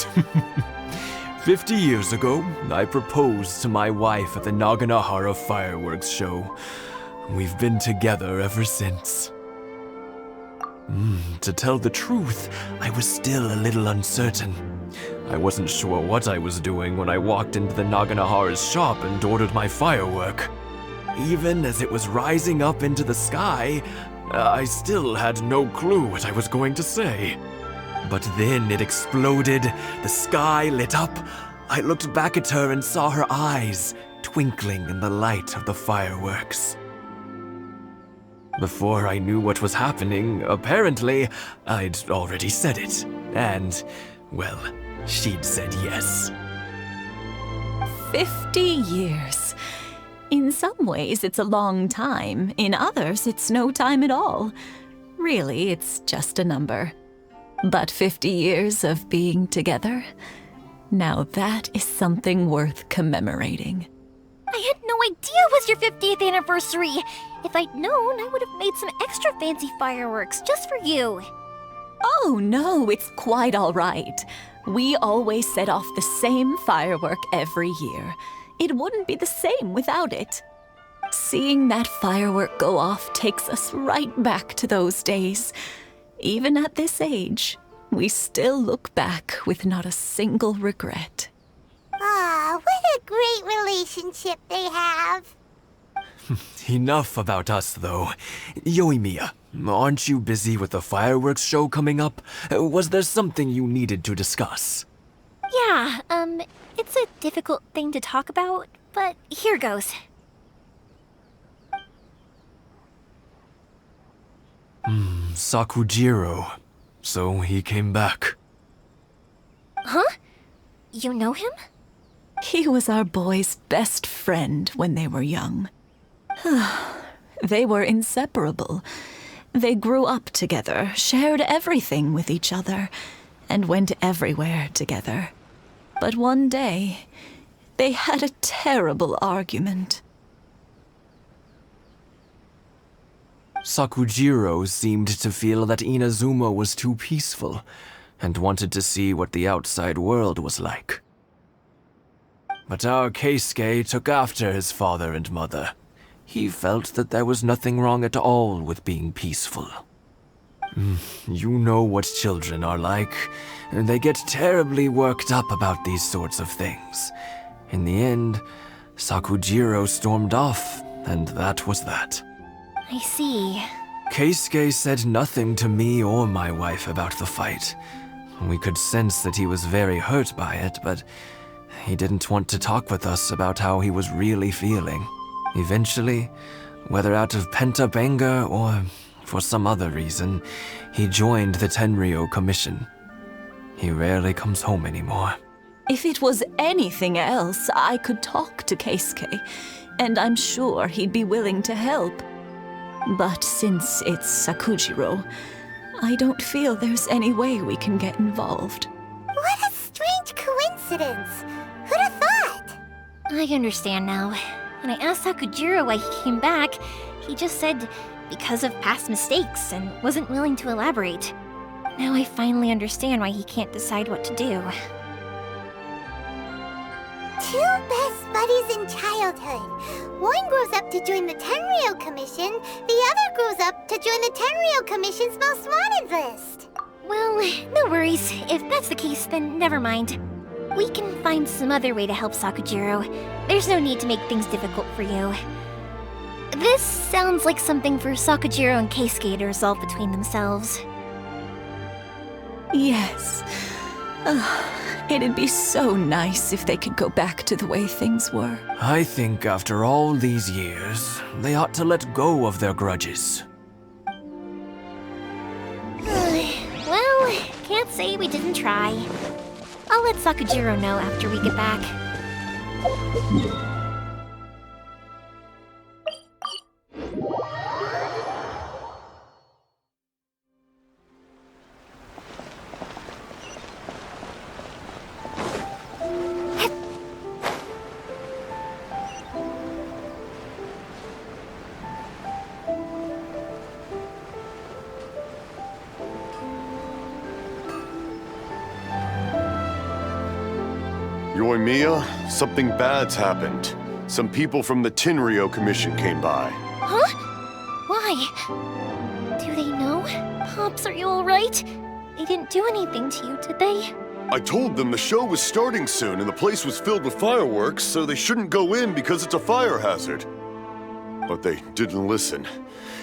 50 years ago, I proposed to my wife at the Naganohara fireworks show. We've been together ever since. To tell the truth, I was still a little uncertain. I wasn't sure what I was doing when I walked into the Naganohara's shop and ordered my firework. Even as it was rising up into the sky, I still had no clue what I was going to say. But then it exploded, the sky lit up. I looked back at her and saw her eyes twinkling in the light of the fireworks. Before I knew what was happening, apparently, I'd already said it. And, well, she'd said yes. 50 years. In some ways, it's a long time. In others, it's no time at all. Really, it's just a number. But 50 years of being together? Now that is something worth commemorating. I had no idea it was your 50th anniversary. If I'd known, I would have made some extra fancy fireworks just for you. Oh no, it's quite all right. We always set off the same firework every year. It wouldn't be the same without it. Seeing that firework go off takes us right back to those days. Even at this age, we still look back with not a single regret. Ah, what a great relationship they have. Enough about us, though. Yoimiya, aren't you busy with the fireworks show coming up? Was there something you needed to discuss? Yeah, it's a difficult thing to talk about, but here goes. Sakujiro. So he came back. Huh? You know him? He was our boys' best friend when they were young. They were inseparable. They grew up together, shared everything with each other, and went everywhere together. But one day, they had a terrible argument. Sakujiro seemed to feel that Inazuma was too peaceful, and wanted to see what the outside world was like. But our Keisuke took after his father and mother. He felt that there was nothing wrong at all with being peaceful. You know what children are like. They get terribly worked up about these sorts of things. In the end, Sakujiro stormed off, and that was that. I see. Keisuke said nothing to me or my wife about the fight. We could sense that he was very hurt by it, but he didn't want to talk with us about how he was really feeling. Eventually, whether out of pent-up anger or for some other reason, he joined the Tenryou Commission. He rarely comes home anymore. If it was anything else, I could talk to Keisuke, and I'm sure he'd be willing to help. But since it's Sakujiro, I don't feel there's any way we can get involved. What a strange coincidence. Who'd have thought? I understand now. When I asked Sakujiro why he came back, he just said because of past mistakes and wasn't willing to elaborate. Now I finally understand why he can't decide what to do. Two best buddies in childhood. One grows up to join the Tenryou Commission, the other grows up to join the Tenryou Commission's most wanted list. Well, no worries. If that's the case, then never mind. We can find some other way to help Sakujiro. There's no need to make things difficult for you. This sounds like something for Sakujiro and Keisuke to resolve between themselves. Yes. It'd be so nice if they could go back to the way things were. I think after all these years, they ought to let go of their grudges. Well, can't say we didn't try. I'll let Sakujiro know after we get back. Yoimiya, something bad's happened. Some people from the Tenryou Commission came by. Huh? Why? Do they know? Pops, are you alright? They didn't do anything to you, did they? I told them the show was starting soon and the place was filled with fireworks, so they shouldn't go in because it's a fire hazard. But they didn't listen.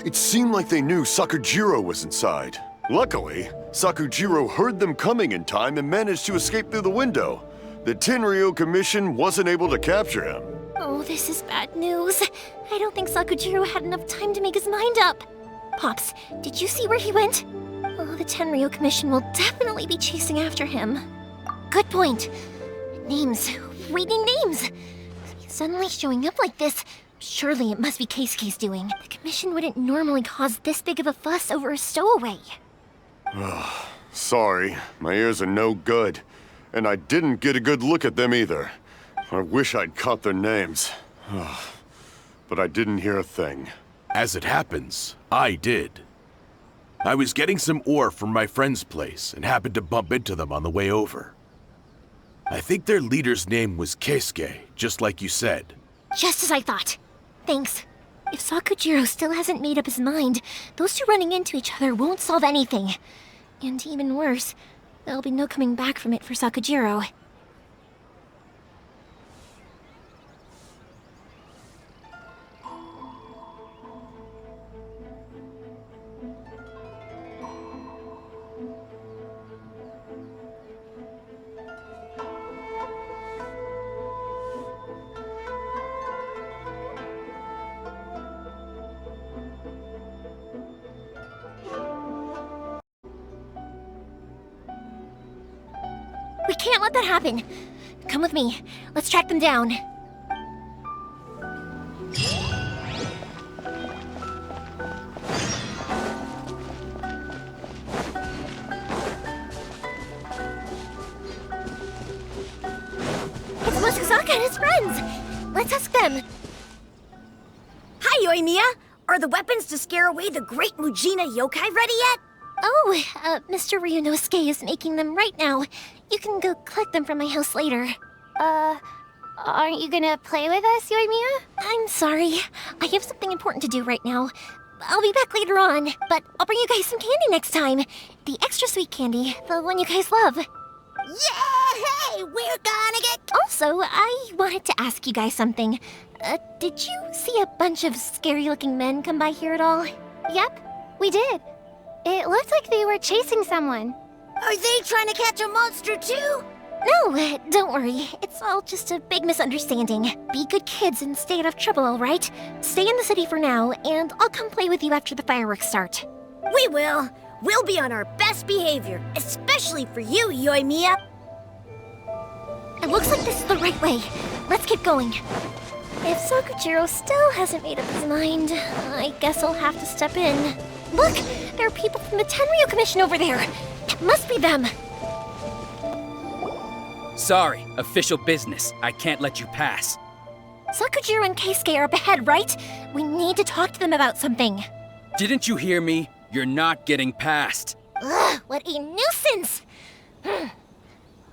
It seemed like they knew Sakujiro was inside. Luckily, Sakujiro heard them coming in time and managed to escape through the window. The Tenryou Commission wasn't able to capture him. Oh, this is bad news. I don't think Sakujiro had enough time to make his mind up. Pops, did you see where he went? Oh, the Tenryou Commission will definitely be chasing after him. Good point. Names. We need names. Suddenly showing up like this, surely it must be Keisuke's doing. The commission wouldn't normally cause this big of a fuss over a stowaway. Sorry, my ears are no good. And I didn't get a good look at them either. I wish I'd caught their names. But I didn't hear a thing. As it happens, I did. I was getting some ore from my friend's place and happened to bump into them on the way over. I think their leader's name was Keisuke, just like you said. Just as I thought. Thanks. If Sakujiro still hasn't made up his mind, those two running into each other won't solve anything. And even worse, there'll be no coming back from it for Sakujiro. We can't let that happen. Come with me. Let's track them down. It's Mochizaka and his friends. Let's ask them. Hi, Yoimiya! Are the weapons to scare away the great Mujina yokai ready yet? Oh, Mr. Ryunosuke is making them right now. You can go collect them from my house later. Aren't you gonna play with us, Yoimiya? I'm sorry. I have something important to do right now. I'll be back later on, but I'll bring you guys some candy next time. The extra sweet candy, the one you guys love. Yay! We're gonna get... Also, I wanted to ask you guys something. Did you see a bunch of scary-looking men come by here at all? Yep, we did. It looked like they were chasing someone. Are they trying to catch a monster too? No, don't worry. It's all just a big misunderstanding. Be good kids and stay out of trouble, all right? Stay in the city for now, and I'll come play with you after the fireworks start. We will. We'll be on our best behavior, especially for you, Yoimiya. It looks like this is the right way. Let's keep going. If Sakujiro still hasn't made up his mind, I guess I'll have to step in. Look! There are people from the Tenryo Commission over there! It must be them! Sorry, official business. I can't let you pass. Sakujiro and Keisuke are up ahead, right? We need to talk to them about something. Didn't you hear me? You're not getting past. Ugh, what a nuisance!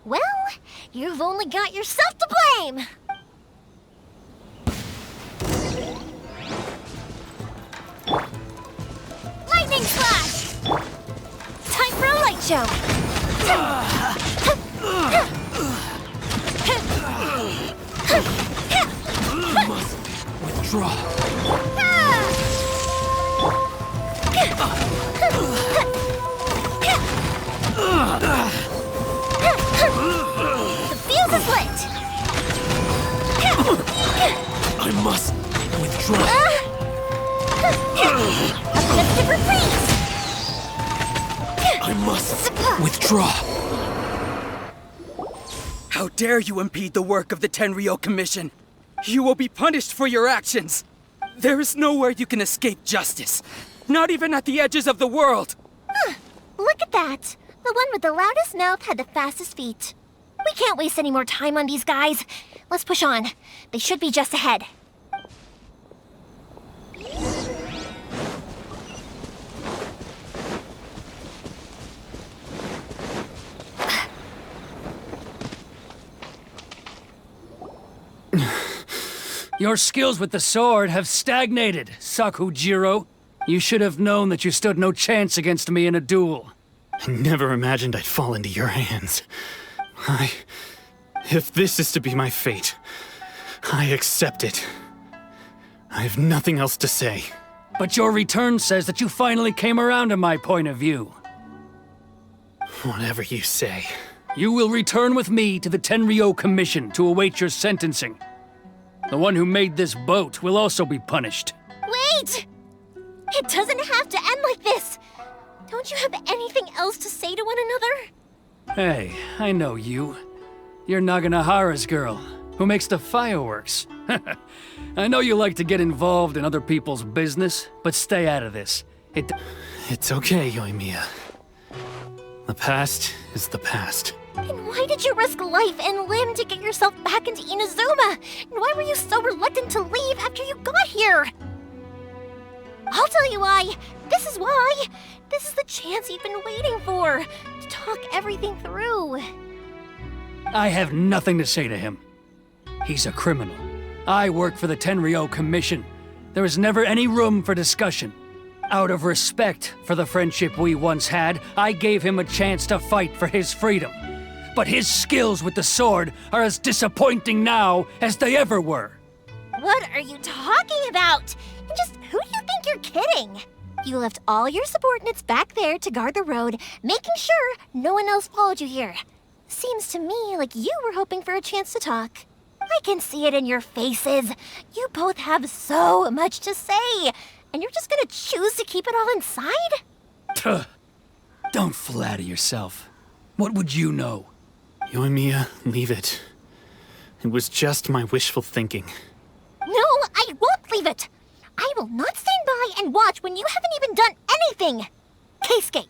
Well, you've only got yourself to blame! Lightning Slash! Time for a light show! You must withdraw. The fuse is lit! I must withdraw. Objective freeze! I must withdraw. How dare you impede the work of the Tenryo Commission? You will be punished for your actions. There is nowhere you can escape justice. Not even at the edges of the world. Look at that! The one with the loudest mouth had the fastest feet. We can't waste any more time on these guys. Let's push on. They should be just ahead. Your skills with the sword have stagnated, Sakujiro. You should have known that you stood no chance against me in a duel. I never imagined I'd fall into your hands. If this is to be my fate, I accept it. I have nothing else to say. But your return says that you finally came around to my point of view. Whatever you say. You will return with me to the Tenryo Commission to await your sentencing. The one who made this boat will also be punished. Wait! It doesn't have to end like this! Don't you have anything else to say to one another? Hey, I know you. You're Naganohara's girl. Who makes the fireworks? I know you like to get involved in other people's business, but stay out of this. It's okay, Yoimiya. The past is the past. And why did you risk life and limb to get yourself back into Inazuma? And why were you so reluctant to leave after you got here? I'll tell you why. This is why. This is the chance you've been waiting for, to talk everything through. I have nothing to say to him. He's a criminal. I work for the Tenryou Commission. There is never any room for discussion. Out of respect for the friendship we once had, I gave him a chance to fight for his freedom. But his skills with the sword are as disappointing now as they ever were. What are you talking about? And just who do you think you're kidding? You left all your subordinates back there to guard the road, making sure no one else followed you here. Seems to me like you were hoping for a chance to talk. I can see it in your faces. You both have so much to say, and you're just gonna choose to keep it all inside? Don't flatter yourself. What would you know? Yoimiya, leave it. It was just my wishful thinking. No, I won't leave it. I will not stand by and watch when you haven't even done anything. Keisuke,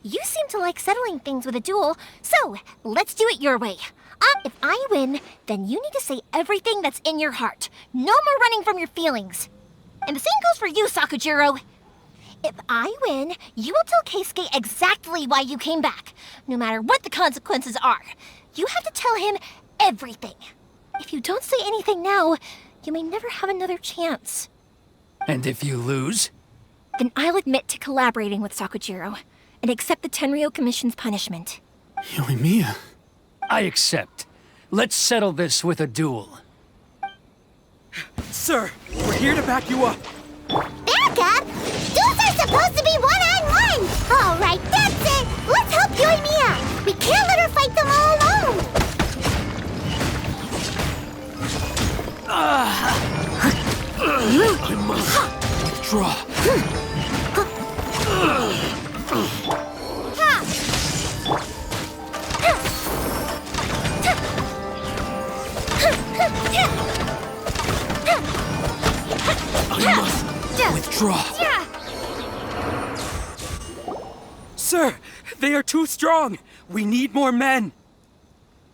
you seem to like settling things with a duel, so let's do it your way. If I win, then you need to say everything that's in your heart. No more running from your feelings. And the same goes for you, Sakujiro. If I win, you will tell Keisuke exactly why you came back, no matter what the consequences are. You have to tell him everything. If you don't say anything now, you may never have another chance. And if you lose? Then I'll admit to collaborating with Sakujiro and accept the Tenryou Commission's punishment. Yoimiya. I accept. Let's settle this with a duel. Sir, we're here to back you up. Back up? Duels are supposed to be one-on-one! All right, that's it! Let's help Yoimiya! We can't let her fight them all alone! I must withdraw. I must withdraw. Sir, they are too strong. We need more men.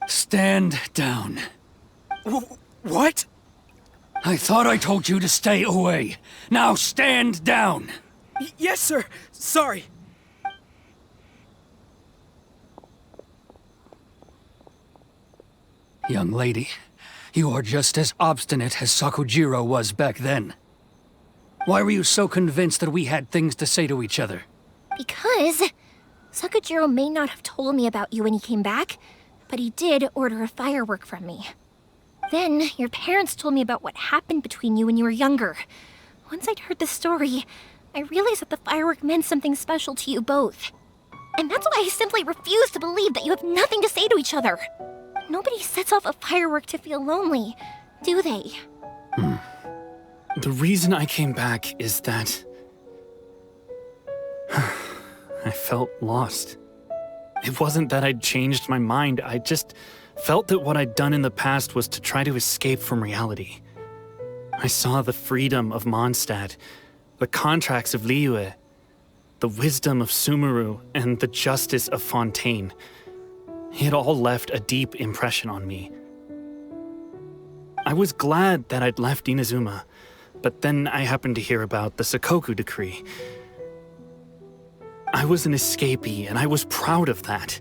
Stand down. What? I thought I told you to stay away. Now stand down. Yes, sir. Sorry. Young lady, you are just as obstinate as Sakujiro was back then. Why were you so convinced that we had things to say to each other? Because Sakujiro may not have told me about you when he came back, but he did order a firework from me. Then, your parents told me about what happened between you when you were younger. Once I'd heard the story, I realized that the firework meant something special to you both. And that's why I simply refuse to believe that you have nothing to say to each other. Nobody sets off a firework to feel lonely, do they? The reason I came back is that I felt lost. It wasn't that I'd changed my mind, I just felt that what I'd done in the past was to try to escape from reality. I saw the freedom of Mondstadt, the contracts of Liyue, the wisdom of Sumeru, and the justice of Fontaine. It all left a deep impression on me. I was glad that I'd left Inazuma, but then I happened to hear about the Sakoku decree. I was an escapee, and I was proud of that.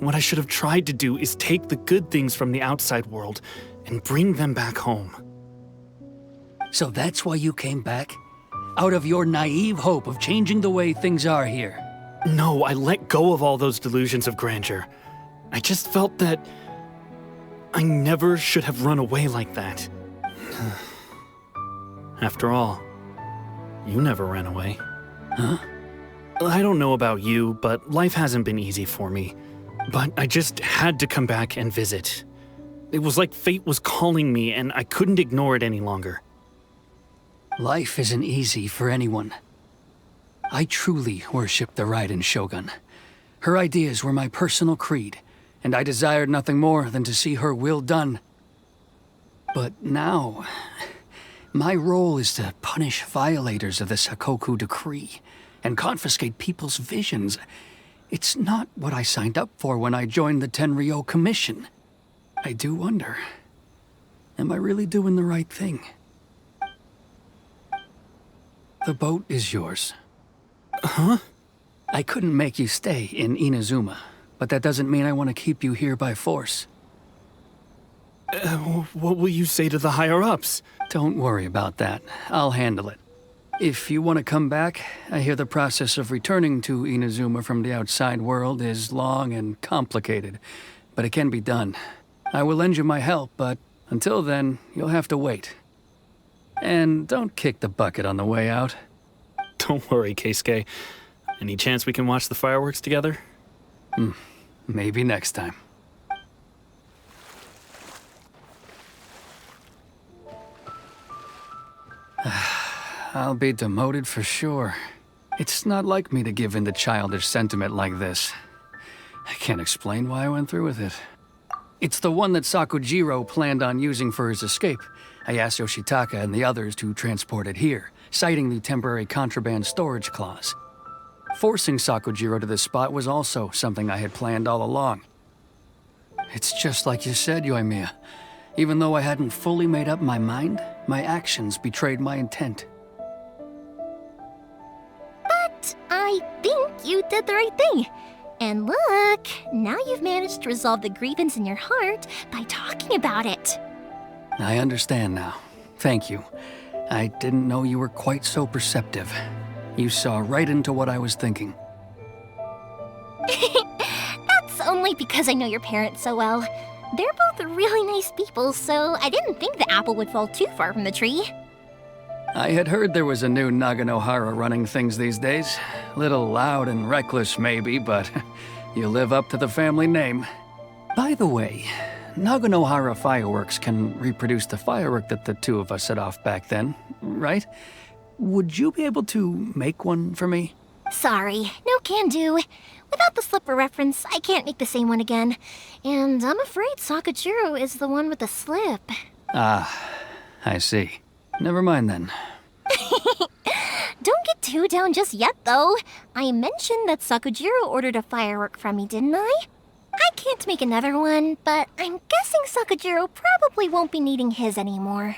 What I should have tried to do is take the good things from the outside world and bring them back home. So that's why you came back? Out of your naive hope of changing the way things are here? No, I let go of all those delusions of grandeur. I just felt that I never should have run away like that. After all, you never ran away. Huh? I don't know about you, but life hasn't been easy for me. But I just had to come back and visit. It was like fate was calling me, and I couldn't ignore it any longer. Life isn't easy for anyone. I truly worship the Raiden Shogun. Her ideas were my personal creed, and I desired nothing more than to see her will done. But now, my role is to punish violators of the Sakoku decree and confiscate people's visions. It's not what I signed up for when I joined the Tenryou Commission. I do wonder, am I really doing the right thing? The boat is yours. Huh? I couldn't make you stay in Inazuma, but that doesn't mean I want to keep you here by force. What will you say to the higher-ups? Don't worry about that. I'll handle it. If you want to come back, I hear the process of returning to Inazuma from the outside world is long and complicated, but it can be done. I will lend you my help, but until then, you'll have to wait. And don't kick the bucket on the way out. Don't worry, Keisuke. Any chance we can watch the fireworks together? Maybe next time. I'll be demoted for sure. It's not like me to give in to childish sentiment like this. I can't explain why I went through with it. It's the one that Sakujiro planned on using for his escape. I asked Yoshitaka and the others to transport it here, citing the temporary contraband storage clause. Forcing Sakujiro to this spot was also something I had planned all along. It's just like you said, Yoimiya. Even though I hadn't fully made up my mind, my actions betrayed my intent. But I think you did the right thing. And look, now you've managed to resolve the grievance in your heart by talking about it. I understand now. Thank you. I didn't know you were quite so perceptive. You saw right into what I was thinking. That's only because I know your parents so well. They're both really nice people, so I didn't think the apple would fall too far from the tree. I had heard there was a new Naganohara running things these days. Little loud and reckless, maybe, but you live up to the family name. By the way, Naganohara fireworks can reproduce the firework that the two of us set off back then, right? Would you be able to make one for me? Sorry, no can do. Without the slipper reference, I can't make the same one again. And I'm afraid Sakujiro is the one with the slip. Ah, I see. Never mind then. Don't get too down just yet, though. I mentioned that Sakujiro ordered a firework from me, didn't I? I can't make another one, but I'm guessing Sakujiro probably won't be needing his anymore.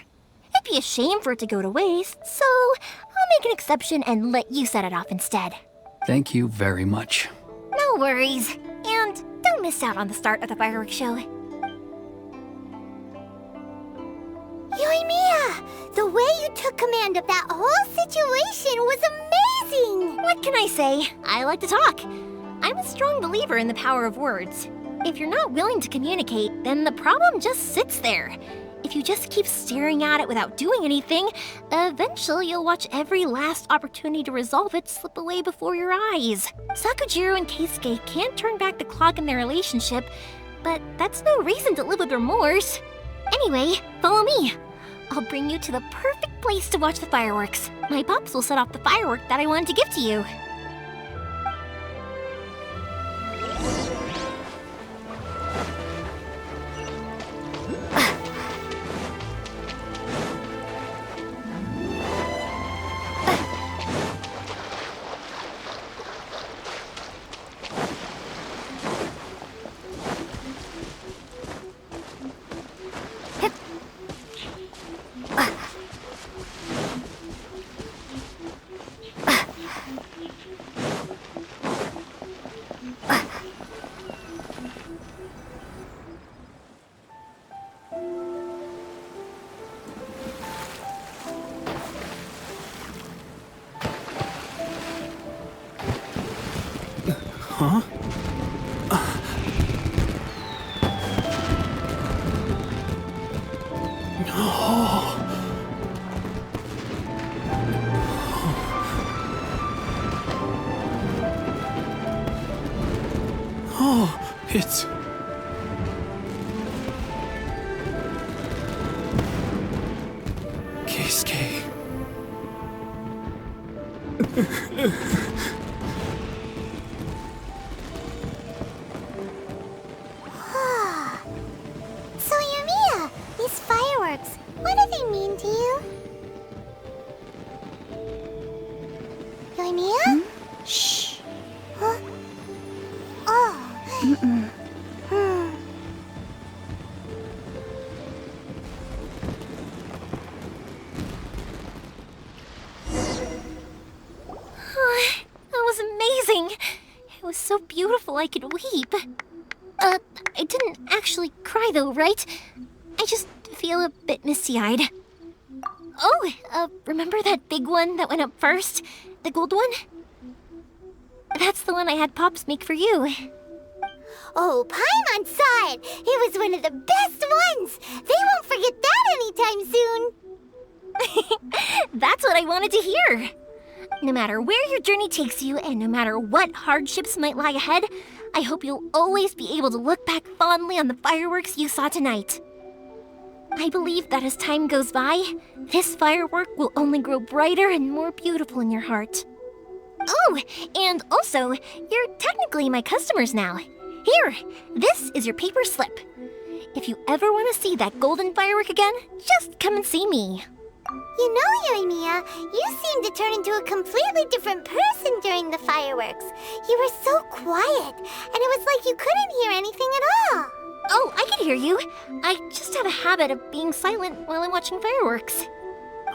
It'd be a shame for it to go to waste, so I'll make an exception and let you set it off instead. Thank you very much. No worries. And don't miss out on the start of the fireworks show. Yoimiya, the way you took command of that whole situation was amazing! What can I say? I like to talk. I'm a strong believer in the power of words. If you're not willing to communicate, then the problem just sits there. If you just keep staring at it without doing anything, eventually you'll watch every last opportunity to resolve it slip away before your eyes. Sakujiro and Keisuke can't turn back the clock in their relationship, but that's no reason to live with remorse. Anyway, follow me. I'll bring you to the perfect place to watch the fireworks. My pops will set off the firework that I wanted to give to you. Huh? Oh, it's... Keisuke. So Yoimiya, these fireworks, That was amazing. It was so beautiful I could weep. I didn't actually cry though, right? I just feel a bit misty-eyed. Oh, remember that big one that went up first? The gold one? That's the one I had Pops make for you. Oh, Paimon saw it! It was one of the best ones! They won't forget that anytime soon! That's what I wanted to hear. No matter where your journey takes you, and no matter what hardships might lie ahead, I hope you'll always be able to look back fondly on the fireworks you saw tonight. I believe that as time goes by, this firework will only grow brighter and more beautiful in your heart. Oh, and also, you're technically my customers now. Here, this is your paper slip. If you ever want to see that golden firework again, just come and see me. You know, Yoimiya, you seemed to turn into a completely different person during the fireworks. You were so quiet, and it was like you couldn't hear anything at all. Oh, I can hear you. I just have a habit of being silent while I'm watching fireworks.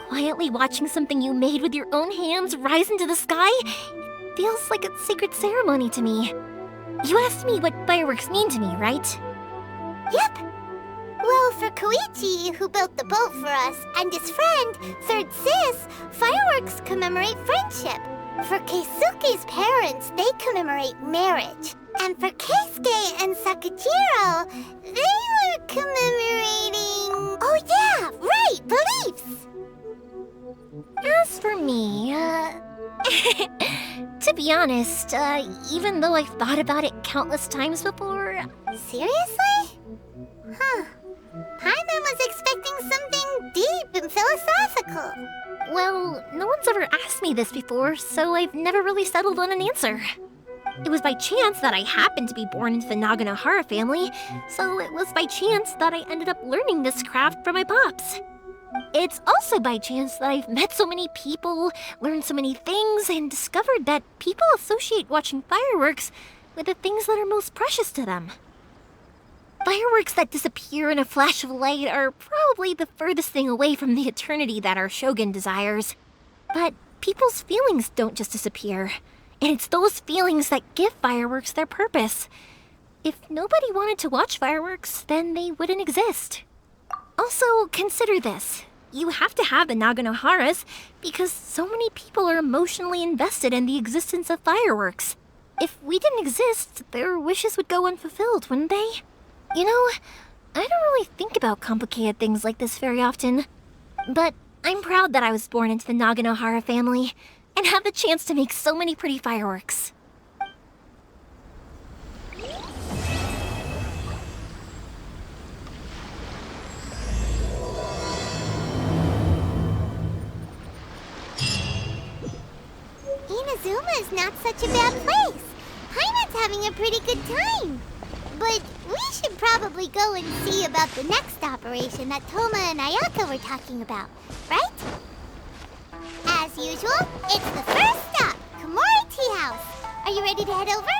Quietly watching something you made with your own hands rise into the sky feels like a sacred ceremony to me. You asked me what fireworks mean to me, right? Yep. Well, for Koichi, who built the boat for us, and his friend, Third Sis, fireworks commemorate friendship. For Keisuke's parents, they commemorate marriage. And for Keisuke and Sakajiro, they were commemorating... Oh yeah, right, beliefs! As for me, to be honest, even though I've thought about it countless times before... Seriously? Huh. Paimon was expecting something deep and philosophical. Well, no one's ever asked me this before, so I've never really settled on an answer. It was by chance that I happened to be born into the Naganohara family, so it was by chance that I ended up learning this craft from my pops. It's also by chance that I've met so many people, learned so many things, and discovered that people associate watching fireworks with the things that are most precious to them. Fireworks that disappear in a flash of light are probably the furthest thing away from the eternity that our shogun desires. But people's feelings don't just disappear, and it's those feelings that give fireworks their purpose. If nobody wanted to watch fireworks, then they wouldn't exist. Also, consider this. You have to have the Naganoharas because so many people are emotionally invested in the existence of fireworks. If we didn't exist, their wishes would go unfulfilled, wouldn't they? You know, I don't really think about complicated things like this very often. But I'm proud that I was born into the Naganohara family and have the chance to make so many pretty fireworks. Inazuma is not such a bad place. Paimon's having a pretty good time. But we should probably go and see about the next operation that Toma and Ayaka were talking about, right? As usual, it's the first stop, Komori Tea House. Are you ready to head over?